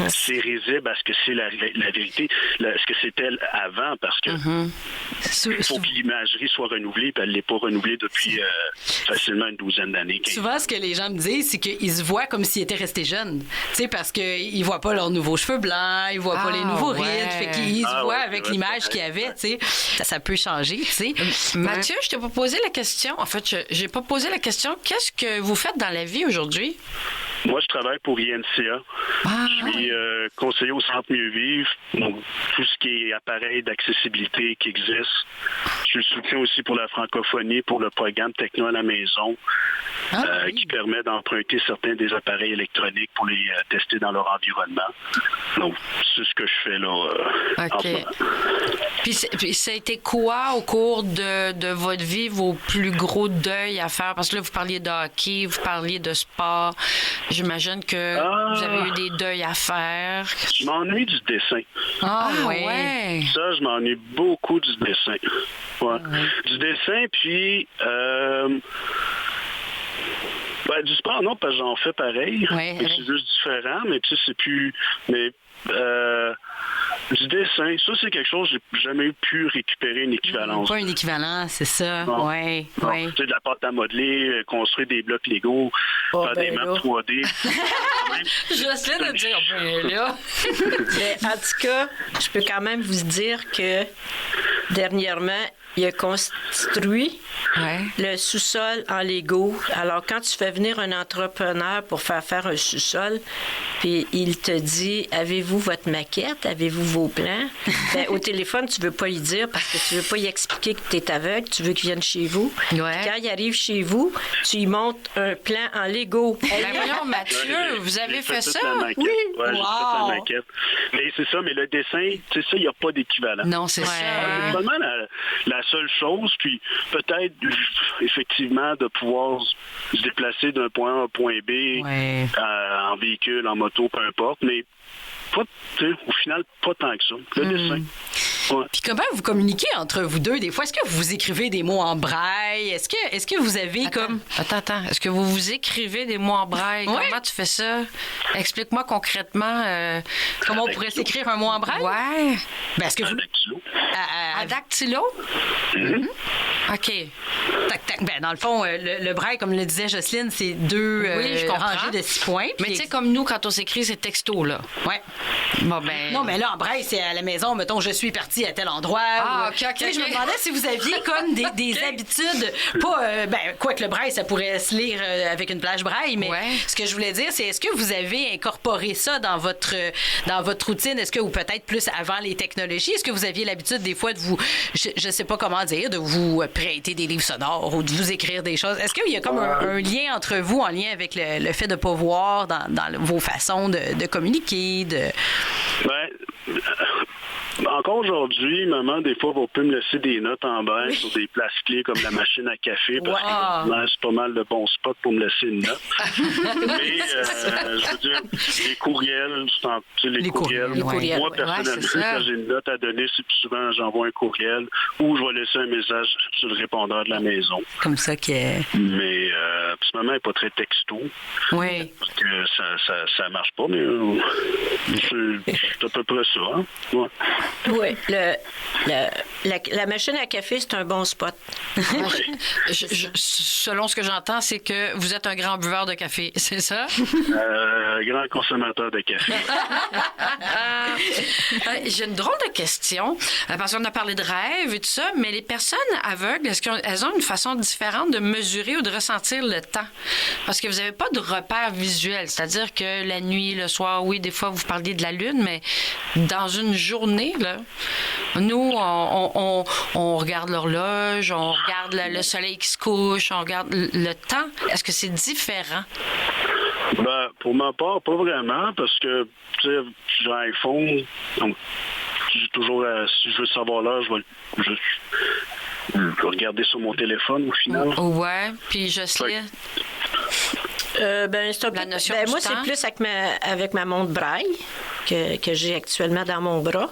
c'est risible à ce que c'est la vérité, ce que c'était avant, parce que il faut que l'imagerie soit renouvelée, puis elle ne l'est pas renouvelée depuis facilement une douzaine d'années. Souvent, ce que les gens me disent, c'est qu'ils se voient comme s'ils étaient restés jeunes. Tu sais, parce qu'ils ne voient pas leurs nouveaux cheveux blancs, ils ne voient pas les nouveaux rides, fait qu'ils se voient avec l'image qu'il y avait, tu sais. Ça peut changer, tu sais. Mathieu, je t'ai pas posé la question. En fait, j'ai pas posé la question. Qu'est-ce que vous faites dans la vie aujourd'hui? Moi, je travaille pour INCA. Je suis conseiller au Centre Mieux Vivre, donc tout ce qui est appareil d'accessibilité qui existe. Je le soutiens aussi pour la francophonie, pour le programme Techno à la maison, qui permet d'emprunter certains des appareils électroniques pour les tester dans leur environnement. Donc, c'est ce que je fais là. OK. Puis ça a été quoi au cours de votre vie, vos plus gros deuils à faire? Parce que là, vous parliez de hockey, vous parliez de sport. J'imagine que vous avez eu des deuils à faire. Je m'ennuie du dessin. Ouais. Ça, je m'ennuie beaucoup du dessin. Ouais. Du dessin, puis... du sport, non, parce que j'en fais pareil. C'est juste différent, mais tu sais, c'est plus... Mais... du dessin, ça c'est quelque chose que j'ai jamais pu récupérer une équivalence. Pas une équivalence, c'est ça. Oui. Tu sais, de la pâte à modeler, construire des blocs Lego, faire des maps 3D. Jocelyne a dit, là. Mais en tout cas, je peux quand même vous dire que dernièrement, il a construit le sous-sol en Lego. Alors, quand tu fais venir un entrepreneur pour faire un sous-sol, puis il te dit, avez-vous votre maquette? Avez-vous vos plans? Au téléphone, tu veux pas y dire parce que tu veux pas y expliquer que tu es aveugle, tu veux qu'il vienne chez vous. Puis quand il arrive chez vous, tu y montes un plan en Lego. Voyons, Mathieu, vous avez fait ça? Oui. J'ai fait la maquette. Mais c'est ça, mais le dessin, tu sais, ça, il n'y a pas d'équivalent. Non, c'est ça. C'est vraiment la seule chose, puis peut-être, effectivement, de pouvoir se déplacer d'un point A à un point B en véhicule, en moto, peu importe, mais pas, au final, pas tant que ça. Le dessin. Ouais. Puis comment vous communiquez entre vous deux? Des fois, est-ce que vous écrivez des mots en braille? Est-ce que vous avez Attends. Est-ce que vous écrivez des mots en braille? Ouais. Comment tu fais ça? Explique-moi concrètement. Comment on pourrait s'écrire un mot en braille? Ouais. Est-ce que vous... À dactylo? OK. Tac. Dans le fond, le braille, comme le disait Jocelyne, c'est deux rangées de 6 points. Mais tu sais, comme nous, quand on s'écrit, c'est texto, là. Ouais. Bon, non, mais là, en braille, c'est à la maison, mettons, je suis partie à tel endroit. OK. Je me demandais si vous aviez comme des habitudes, pas... quoique le braille, ça pourrait se lire avec une plage braille, mais ce que je voulais dire, c'est est-ce que vous avez incorporé ça dans votre routine? Est-ce que, ou peut-être plus avant les technologies, est-ce que vous aviez l'habitude des fois de vous, je sais pas comment dire, de vous prêter des livres sonores ou de vous écrire des choses? Est-ce qu'il y a comme un lien entre vous, en lien avec le fait de ne pas voir dans vos façons de communiquer? Encore aujourd'hui, maman, des fois, va peut me laisser des notes en braille sur des places clés comme la machine à café, parce que c'est pas mal de bons spots pour me laisser une note. Mais, je veux dire, les courriels, les courriels. Moi, personnellement, quand j'ai une note à donner, c'est plus souvent, j'envoie un courriel ou je vais laisser un message sur le répondeur de la maison. Comme ça Mais, puis maman n'est pas très texto. Oui. Parce que ça marche pas, mais c'est à peu près ça. Hein? Ouais. Oui, la machine à café, c'est un bon spot. Selon ce que j'entends, c'est que vous êtes un grand buveur de café, c'est ça? Grand consommateur de café. J'ai une drôle de question, parce qu'on a parlé de rêve et tout ça, mais les personnes aveugles, est-ce qu'elles ont une façon différente de mesurer ou de ressentir le temps? Parce que vous n'avez pas de repère visuel, c'est-à-dire que la nuit, le soir, oui, des fois, vous parliez de la lune, mais dans une journée, là, Nous, on regarde l'horloge, on regarde le soleil qui se couche, on regarde le temps. Est-ce que c'est différent? Ben, pour ma part, pas vraiment, parce que, tu sais, j'ai un iPhone, donc j'ai toujours, si je veux savoir l'heure, je vais regarder sur mon téléphone au final. Ouais, puis Jocelyne? C'est un peu, moi, c'est plus avec ma montre Braille que j'ai actuellement dans mon bras.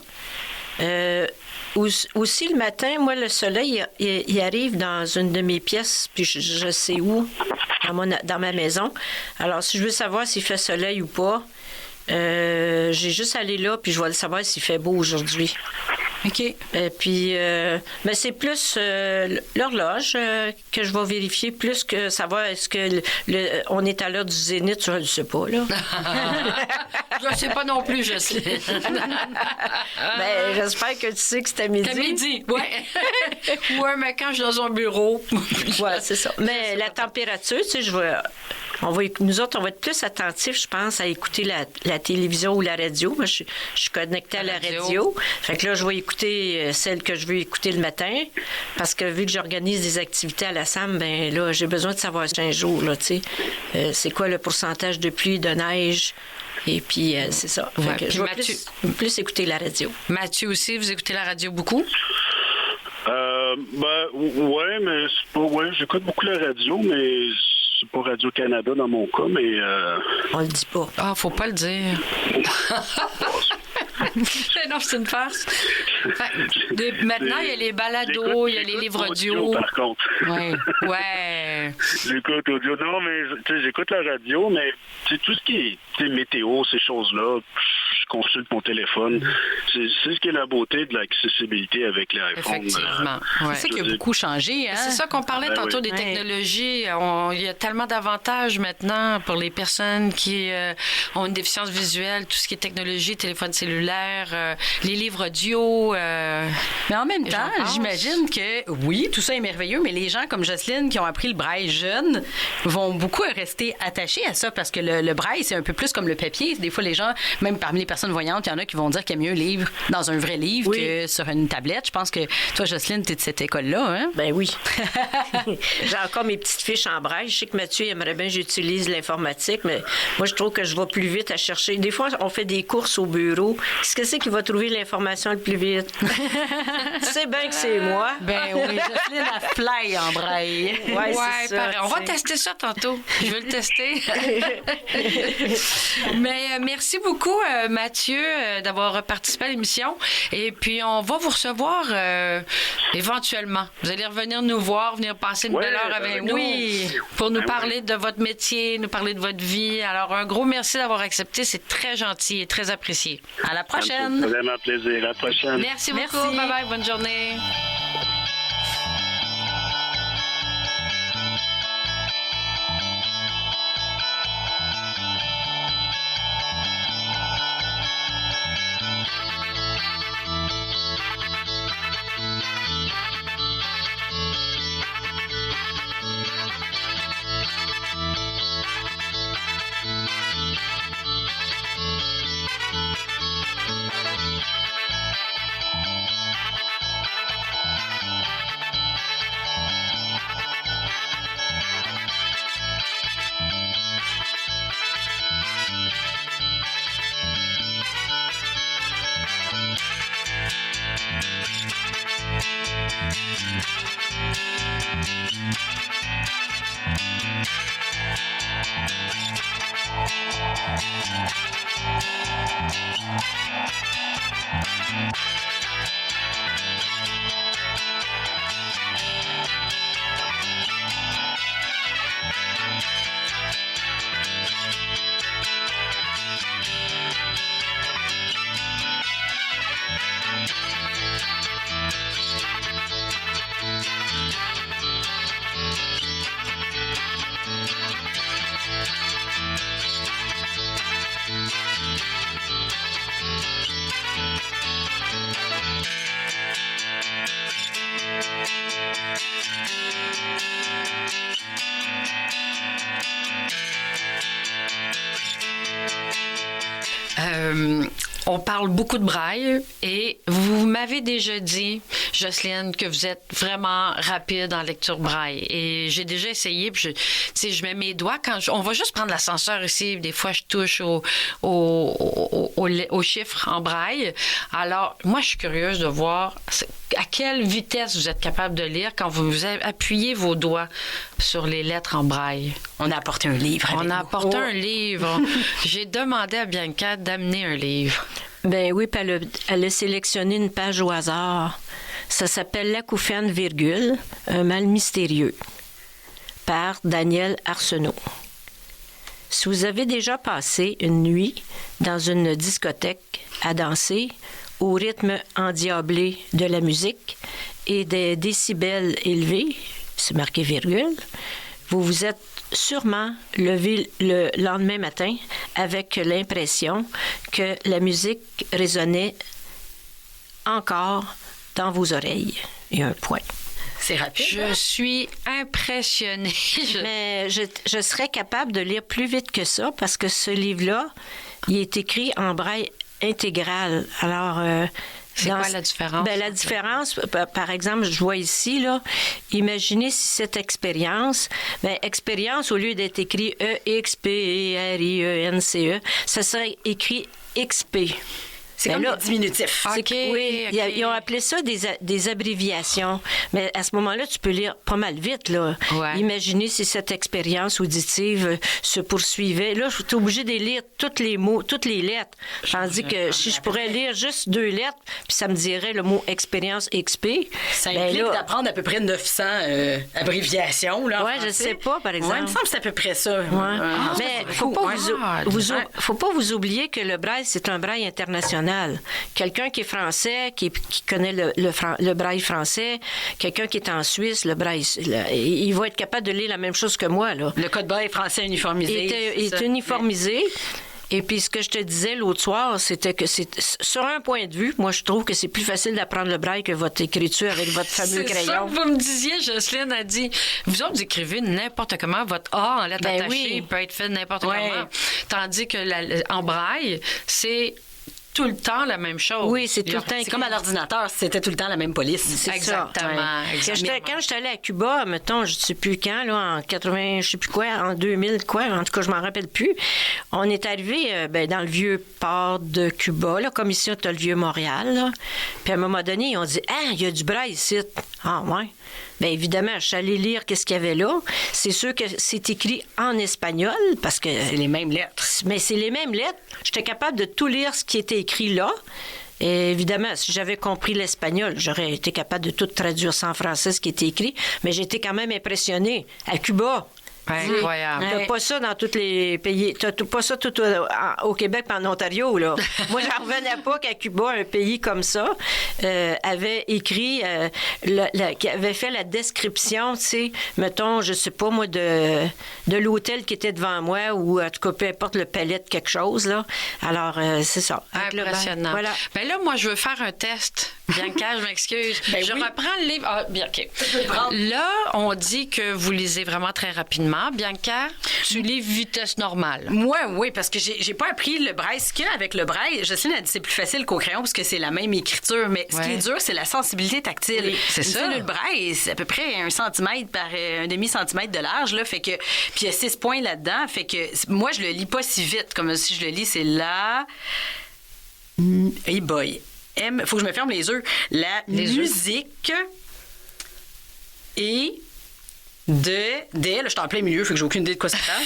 Aussi, le matin, moi, le soleil, il arrive dans une de mes pièces, puis je sais où, dans ma maison. Alors, si je veux savoir s'il fait soleil ou pas, j'ai juste à aller là, puis je vais le savoir s'il fait beau aujourd'hui. OK. Puis, mais c'est plus l'horloge que je vais vérifier, plus que savoir est-ce que on est à l'heure du zénith, je ne sais pas, là. Je ne sais pas non plus, Jocelyne. Ben, j'espère que tu sais que c'est à midi. C'est à midi, oui. Oui, mais quand je suis dans un bureau. Oui, c'est ça. Mais la température, tu sais, nous autres, on va être plus attentifs, je pense, à écouter la télévision ou la radio. Moi, je suis connectée à la radio. Fait que là, je vais écouter celle que je veux écouter le matin. Parce que vu que j'organise des activités à la SAM, ben là, j'ai besoin de savoir 5 jours, là, tu sais. C'est quoi le pourcentage de pluie, de neige? Et puis, c'est ça. Fait que je vais plus écouter la radio. Mathieu aussi, vous écoutez la radio beaucoup? Ouais, mais c'est pas. Ouais, j'écoute beaucoup la radio, mais c'est pas Radio-Canada dans mon cas, mais. On le dit pas. Ah, faut pas le dire. Non, c'est une farce. Maintenant, il y a les balados, il y a les livres audio. Par contre. Ouais. J'écoute audio. Non, mais j'écoute la radio, mais tout ce qui est météo, ces choses-là, je consulte mon téléphone. C'est ce qui est la beauté de l'accessibilité avec les iPhones. Effectivement. C'est ça qui a beaucoup changé. Hein? C'est ça qu'on parlait tantôt des technologies. Il y a tellement d'avantages maintenant pour les personnes qui ont une déficience visuelle, tout ce qui est technologie, téléphone cellulaire, les livres audio. Mais en même temps, j'imagine que oui, tout ça est merveilleux, mais les gens comme Jocelyne qui ont appris le braille jeune vont beaucoup rester attachés à ça parce que le braille, c'est un peu plus comme le papier. Des fois, les gens, même parmi les personnes voyantes, il y en a qui vont dire qu'il y a mieux un livre dans un vrai livre que sur une tablette. Je pense que toi, Jocelyne, tu es de cette école-là, hein? Ben oui. J'ai encore mes petites fiches en braille. Je sais que Mathieu aimerait bien que j'utilise l'informatique, mais moi, je trouve que je vais plus vite à chercher. Des fois, on fait des courses au bureau. Qu'est-ce que c'est qui va trouver l'information le plus vite? Tu sais bien que c'est moi. Ben oui, Jocelyne a fly en braille. Ouais, c'est ça. On va tester ça tantôt. Je vais le tester. Mais merci beaucoup, Mathieu, d'avoir participé à l'émission. Et puis, on va vous recevoir éventuellement. Vous allez revenir nous voir, venir passer une belle heure avec nous pour nous parler de votre métier, nous parler de votre vie. Alors, un gros merci d'avoir accepté. C'est très gentil et très apprécié. À la prochaine. C'est vraiment un plaisir. À la prochaine. Merci beaucoup. Bye-bye. Bonne journée. on parle beaucoup de braille et vous m'avez déjà dit, Jocelyne, que vous êtes vraiment rapide en lecture braille. Et j'ai déjà essayé, puis je mets mes doigts on va juste prendre l'ascenseur ici. Des fois, je touche aux chiffres en braille. Alors, moi, je suis curieuse de voir à quelle vitesse vous êtes capable de lire quand vous appuyez vos doigts sur les lettres en braille. On a apporté un livre. On a apporté un livre. J'ai demandé à Bianca d'amener un livre. Ben oui, puis elle a sélectionné une page au hasard. Ça s'appelle L'acouphène, virgule, un mal mystérieux, par Daniel Arsenault. Si vous avez déjà passé une nuit dans une discothèque à danser au rythme endiablé de la musique et des décibels élevés, c'est marqué virgule, vous vous êtes sûrement levé le lendemain matin avec l'impression que la musique résonnait encore dans vos oreilles. Il y a un point. C'est rapide. Je suis impressionnée. Mais je serais capable de lire plus vite que ça parce que ce livre-là, il est écrit en braille intégral. Alors, c'est quoi la différence? Ben, la différence, par exemple, je vois ici, là, imaginez si cette expérience, expérience, au lieu d'être écrit E-X-P-E-R-I-E-N-C-E, ça serait écrit XP. C'est comme des diminutifs. Okay, oui, okay. Ils ont appelé ça des abréviations. Mais à ce moment-là, tu peux lire pas mal vite. Là. Ouais. Imaginez si cette expérience auditive se poursuivait. Là, je suis obligée de lire tous les mots, toutes les lettres. Tandis que si je pourrais lire juste 2 lettres, puis ça me dirait le mot expérience XP. Ça implique d'apprendre à peu près 900 abréviations. Oui, je ne sais pas, par exemple. Oui, il me semble que c'est à peu près ça. Mais il ne faut pas vous oublier que le braille, c'est un braille international. Quelqu'un qui est français, qui connaît le braille français, quelqu'un qui est en Suisse, le braille, il va être capable de lire la même chose que moi. Là. Le code braille français uniformisé. Il est uniformisé. Et puis, ce que je te disais l'autre soir, c'était que sur un point de vue, moi, je trouve que c'est plus facile d'apprendre le braille que votre écriture avec votre fameux crayon. C'est ça que vous me disiez, Jocelyne a dit. Vous autres, vous écrivez n'importe comment. Votre A en lettres attachées peut être fait n'importe comment. Tandis que en braille, c'est tout le temps la même chose. Oui, c'est tout le temps. C'est comme à l'ordinateur, c'était tout le temps la même police. C'est exactement. Ça. Quand je suis allée à Cuba, mettons, je ne sais plus quand, là, en 80, je sais plus quoi, en 2000, quoi, en tout cas, je m'en rappelle plus. On est arrivé dans le vieux port de Cuba, là, comme ici, tu as le vieux Montréal. Là. Puis à un moment donné, ils ont dit « Ah, il y a du braille ici. » Ah, ouais. Bien, évidemment, je suis allée lire qu'est-ce qu'il y avait là. C'est sûr que c'est écrit en espagnol, parce que... C'est les mêmes lettres. Mais c'est les mêmes lettres. J'étais capable de tout lire ce qui était écrit là. Et évidemment, si j'avais compris l'espagnol, j'aurais été capable de tout traduire ça en français, ce qui était écrit. Mais j'étais quand même impressionnée. À Cuba... Incroyable. T'as pas ça dans tous les pays. T'as pas ça tout au Québec et en Ontario, là. Moi, j'en revenais pas qu'à Cuba, un pays comme ça, avait écrit, qui avait fait la description, tu sais, mettons, je sais pas, moi, de l'hôtel qui était devant moi, ou en tout cas, peu importe le palais de quelque chose, là. Alors, c'est ça. Impressionnant. Voilà. Ben là, moi, je veux faire un test. Bianca, je m'excuse. Je reprends le livre. Ah, bien, OK. Là, on dit que vous lisez vraiment très rapidement. Bianca, tu lis vitesse normale. Moi, oui, parce que j'ai pas appris le braille. Ce qu'il y a avec le braille, Jocelyne a dit c'est plus facile qu'au crayon parce que c'est la même écriture. Mais ce qui est dur, c'est la sensibilité tactile. Oui, c'est ça. Le braille, c'est à peu près 1 centimètre par 1 demi-centimètre de large. Là, fait que, puis il y a 6 points là-dedans. Fait que moi, je le lis pas si vite. Comme si je le lis, c'est là. Hey boy. Faut que je me ferme les yeux. La musique et là, je suis en plein milieu, fait que j'ai aucune idée de quoi ça parle.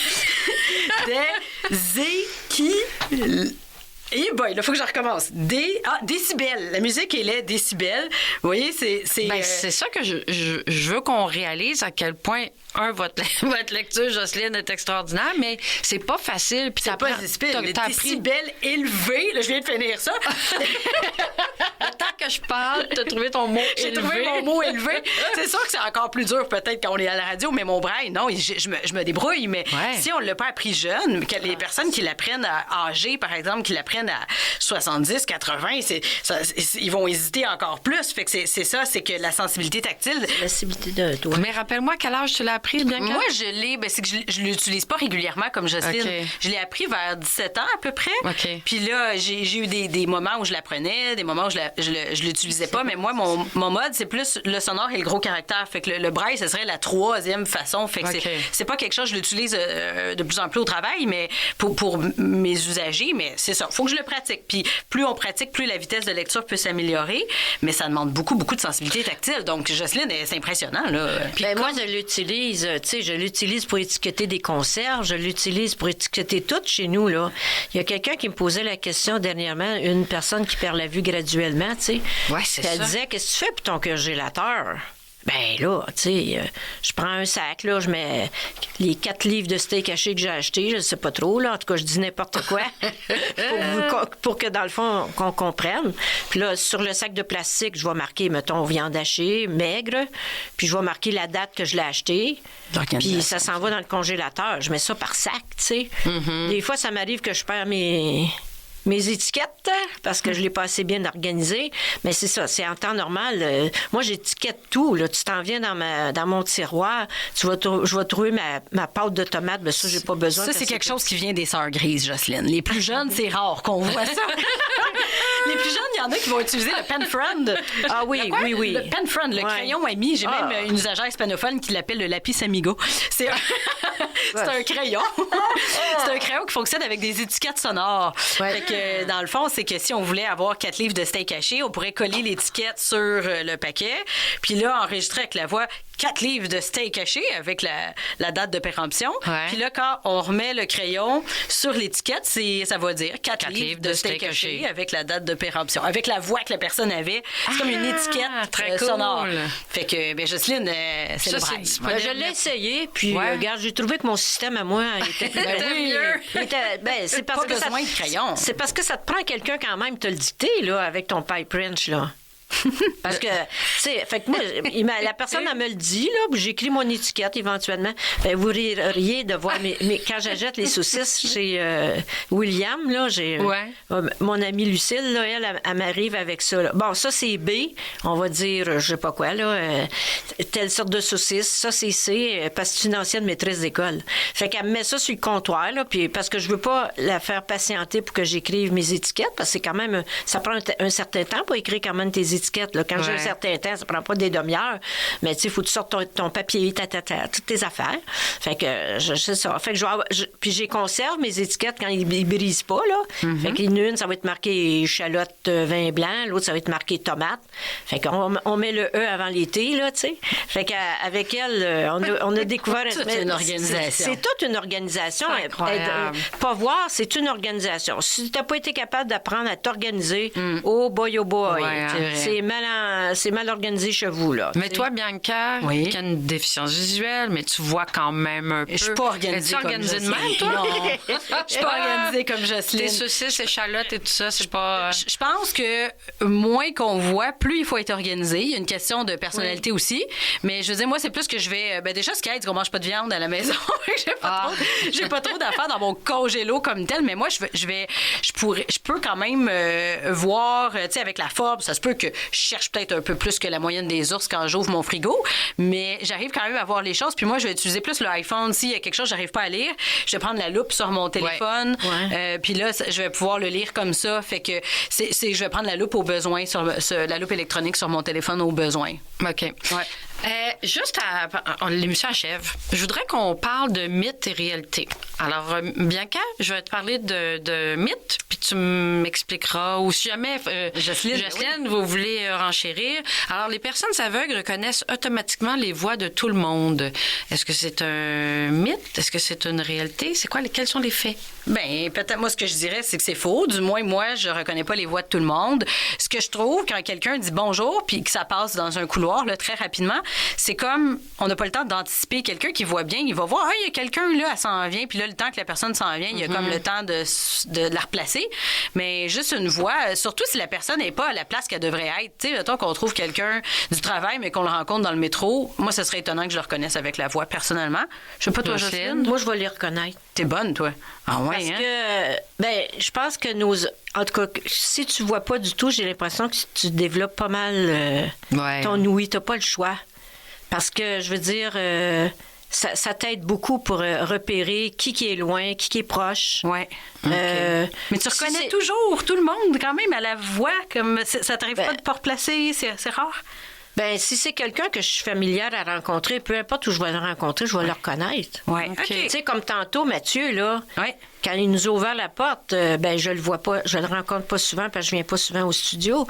Et boy, là, faut que je recommence. Décibels. La musique est les décibels. Vous voyez, c'est ça que je veux qu'on réalise à quel point, votre lecture, Jocelyne, est extraordinaire, mais c'est pas facile. Puis les décibels élevés, là, je viens de finir ça. Tant que je parle, t'as trouvé ton mot élevé. J'ai trouvé mon mot élevé. C'est sûr que c'est encore plus dur peut-être quand on est à la radio, mais mon braille, non, je me débrouille. Mais si on ne l'a pas appris jeune, que les personnes qui l'apprennent à âgé, par exemple, qui l'apprennent à 70, 80, ils vont hésiter encore plus. Fait que c'est ça, c'est que la sensibilité tactile... La sensibilité de doigt. Mais rappelle-moi, quel âge tu l'as appris, Bianca? Moi, c'est que je l'utilise pas régulièrement comme Jocelyne. Okay. Je l'ai appris vers 17 ans à peu près. Okay. Puis là, j'ai eu des moments où je l'apprenais, des moments où je l'utilisais pas. Mais moi, mon mode, c'est plus le sonore et le gros caractère. Fait que le braille, ce serait la troisième façon. Fait que c'est pas quelque chose, je l'utilise de plus en plus au travail, mais pour mes usagers, mais c'est ça. Faut que je le pratique. Puis plus on pratique, plus la vitesse de lecture peut s'améliorer. Mais ça demande beaucoup de sensibilité tactile. Donc, Jocelyne, c'est impressionnant, là. Puis moi, je l'utilise pour étiqueter des conserves, je l'utilise pour étiqueter tout chez nous, là. Il y a quelqu'un qui me posait la question dernièrement, une personne qui perd la vue graduellement, tu sais. Ouais, c'est ça. Elle disait, qu'est-ce que tu fais pour ton congélateur? Ben là, tu sais, je prends un sac, là, je mets les 4 livres de steak haché que j'ai acheté, je sais pas trop, là. En tout cas, je dis n'importe quoi pour que, dans le fond, qu'on comprenne. Puis là, sur le sac de plastique, je vais marquer, mettons, viande hachée, maigre, puis je vais marquer la date que je l'ai acheté. Puis ça s'en va dans le congélateur. Je mets ça par sac, tu sais. Mm-hmm. Des fois, ça m'arrive que je perds mes étiquettes parce que je l'ai pas assez bien organisé. Mais c'est ça, c'est en temps normal. Moi, j'étiquette tout. Là. Tu t'en viens dans mon tiroir, je vais trouver ma pâte de tomate. Mais ça, j'ai pas besoin. Ça, c'est quelque chose qui vient des sœurs grises, Jocelyne. Les plus jeunes, c'est rare qu'on voit ça. Les plus jeunes, il y en a qui vont utiliser le pen friend. Ah oui, oui. Le pen friend, le crayon ami. J'ai même une usagère hispanophone qui l'appelle le lapis amigo. C'est un crayon. C'est un crayon qui fonctionne avec des étiquettes sonores. Ouais. Fait que, dans le fond, c'est que si on voulait avoir 4 livres de steak haché, on pourrait coller l'étiquette sur le paquet, puis là, enregistrer avec la voix 4 livres de steak haché avec la date de péremption. Ouais. Puis là, quand on remet le crayon sur l'étiquette, ça va dire 4 livres de steak haché avec la date de péremption. Avec la voix que la personne avait. C'est comme une étiquette très sonore. cool. Fait que, Jocelyne, c'est le braille. Je l'ai essayé, puis regarde, j'ai trouvé que mon système à moi était mieux. C'est parce que besoin de crayon. C'est parce que ça te prend quelqu'un quand même te le dicter, là, avec ton pipe wrench, là. Parce que, tu sais, fait que moi, la personne, elle me le dit, là, puis j'écris mon étiquette éventuellement. Ben, vous ririez de voir, mais quand j'achète les saucisses chez William, là, j'ai mon amie Lucille, là, elle m'arrive avec ça. Là. Bon, ça, c'est B, on va dire, je sais pas quoi, là, telle sorte de saucisse. Ça, c'est C, parce que c'est une ancienne maîtresse d'école. Fait qu'elle me met ça sur le comptoir, là, puis parce que je veux pas la faire patienter pour que j'écrive mes étiquettes, parce que c'est quand même, ça prend un certain temps pour écrire quand même tes étiquettes. Là. Quand j'ai un certain temps, ça prend pas des demi-heures. Mais tu sais, il faut que tu sortes ton papier, toutes tes affaires. Fait que c'est ça. Fait que puis j'ai conserve mes étiquettes quand ils brisent pas, là. Mm-hmm. Fait qu'une, ça va être marqué échalote vin blanc. L'autre, ça va être marqué tomate. Fait qu'on met le E avant les T, là, tu sais. Fait qu'avec elle, on a découvert... C'est une organisation. C'est toute une organisation. Pas voir, c'est une organisation. Si t'as pas été capable d'apprendre à t'organiser, oh boy, c'est mal organisé chez vous, là. Mais toi, Bianca, qui a une déficience visuelle, mais tu vois quand même un peu. Je suis pas organisée comme Jocelyne. De même, toi? Non. Je suis pas organisée comme Jocelyne. Tes saucisses, échalotes et tout ça, c'est pas... Je pense que moins qu'on voit, plus il faut être organisé. Il y a une question de personnalité aussi. Mais je veux dire, moi, c'est plus que je vais... déjà, ce qui aide, c'est qu'on mange pas de viande à la maison. J'ai pas trop d'affaires dans mon congélo comme tel, mais moi, je peux quand même voir, tu sais, avec la forme, ça se peut que je cherche peut-être un peu plus que la moyenne des ours quand j'ouvre mon frigo, mais j'arrive quand même à voir les choses. Puis moi, je vais utiliser plus le iPhone. S'il y a quelque chose que j'arrive pas à lire, je vais prendre la loupe sur mon téléphone. Puis là, je vais pouvoir le lire comme ça. Fait que je vais prendre la loupe au besoin, la loupe électronique sur mon téléphone au besoin. OK. Ouais. Juste l'émission achève. Je voudrais qu'on parle de mythes et réalité. Alors, Bianca, je vais te parler de mythes, puis tu m'expliqueras, ou si jamais, Jocelyne, vous voulez renchérir. Alors, les personnes aveugles reconnaissent automatiquement les voix de tout le monde. Est-ce que c'est un mythe? Est-ce que c'est une réalité? Quels sont les faits? Bien, peut-être, moi, ce que je dirais, c'est que c'est faux. Du moins, moi, je reconnais pas les voix de tout le monde. Ce que je trouve, quand quelqu'un dit bonjour, puis que ça passe dans un couloir, là, très rapidement, c'est comme, on n'a pas le temps d'anticiper quelqu'un qui voit bien, il va voir, il y a quelqu'un là, elle s'en vient, puis là, le temps que la personne s'en vient, il y a comme le temps de la replacer. Mais juste une voix, surtout si la personne n'est pas à la place qu'elle devrait être. Tu sais, mettons qu'on trouve quelqu'un du travail, mais qu'on le rencontre dans le métro, moi, ce serait étonnant que je le reconnaisse avec la voix, personnellement. Je sais pas, toi, Jocelyne. Moi, je vais les reconnaître. T'es bonne, toi. Ah ouais, Parce hein? que, je pense que en tout cas, si tu vois pas du tout, j'ai l'impression que tu développes pas mal ton ouïe. T'as pas le choix. Parce que, je veux dire, ça t'aide beaucoup pour repérer qui est loin, qui est proche. Ouais. Mais tu reconnais toujours tout le monde, quand même, à la voix. Comme ça t'arrive pas de pas replacer, c'est rare. Ben, si c'est quelqu'un que je suis familière à rencontrer, peu importe où je vais le rencontrer, je vais le reconnaître. Ouais. OK. Tu sais, comme tantôt, Mathieu, là, Ouais. quand il nous a ouvert la porte, je le vois pas, je le rencontre pas souvent parce que je viens pas souvent au studio.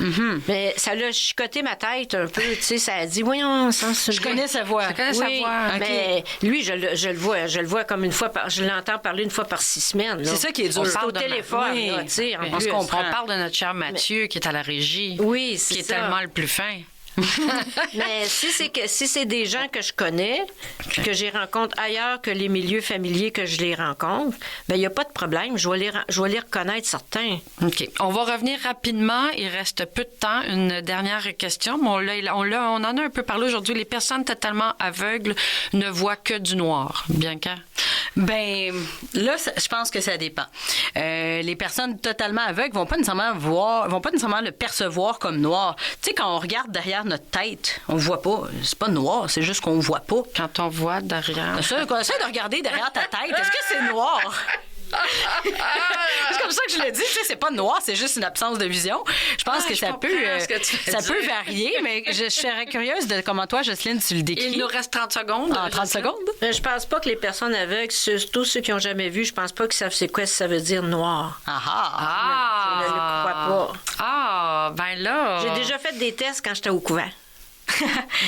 Mais ça l'a chicoté ma tête un peu, tu sais, ça a dit, voyons, Je connais sa voix. Je connais sa voix. Mais lui, je le vois comme une fois je l'entends parler une fois par 6 semaines. là. C'est ça qui est dur. On parle au au téléphone, Oui. là, tu sais, en On plus. se comprend. On parle de notre cher Mathieu qui est à la régie. Oui, c'est Qui est ça. tellement le plus fin. Mais si c'est des gens que je connais, que j'y rencontre ailleurs que les milieux familiers que je les rencontre, il n'y a pas de problème. Je vais les reconnaître certains. OK. On va revenir rapidement. Il reste peu de temps. Une dernière question. Mais on en a un peu parlé aujourd'hui. Les personnes totalement aveugles ne voient que du noir. Bianca? Ben là, je pense que ça dépend. Les personnes totalement aveugles vont pas nécessairement le percevoir comme noir. Tu sais, quand on regarde derrière notre tête, on voit pas. C'est pas noir, c'est juste qu'on voit pas. Quand on voit derrière... Essaye de regarder derrière ta tête. Est-ce que c'est noir? C'est comme ça que je le dis, tu sais, c'est pas noir, c'est juste une absence de vision. Je pense que je ça comprends ce que tu veux ça dire. peut varier, mais je serais curieuse de comment toi, Jocelyne, tu le décris. Il nous reste 30 secondes. En 30 secondes? Mais je pense pas que les personnes aveugles, surtout ceux qui n'ont jamais vu, je pense pas qu'ils savent c'est quoi ça veut dire noir. Ah! Je ne le crois pas. Ah, ben là... J'ai déjà fait des tests quand j'étais au couvent.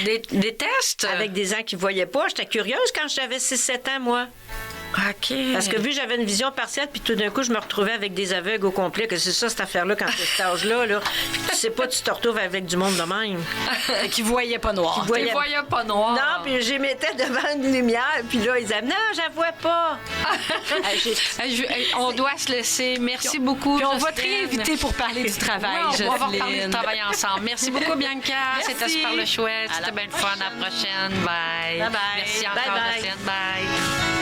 Des tests? Avec des gens qui ne voyaient pas. J'étais curieuse quand j'avais 6-7 ans, moi. OK. Parce que vu que j'avais une vision partielle, puis tout d'un coup, je me retrouvais avec des aveugles au complet, que c'est ça, cette affaire-là, quand tu es cet âge-là, là. Puis tu sais pas, tu te retrouves avec du monde de même. Qui voyait pas noir. Qui voyait- Tu voyais pas noir. Non, puis je les mettais devant une lumière, puis là, ils disaient, non, je la vois pas. On doit se laisser. Merci beaucoup. Puis on va te Jocelyne. réinviter pour parler du travail, Oui, on va reparler Jocelyne. du travail ensemble. Merci beaucoup, Bianca. Merci. C'était super le chouette. À la C'était bien le fun. À la prochaine. Bye. Bye bye. Merci Bye encore, bye. Jocelyne. Bye.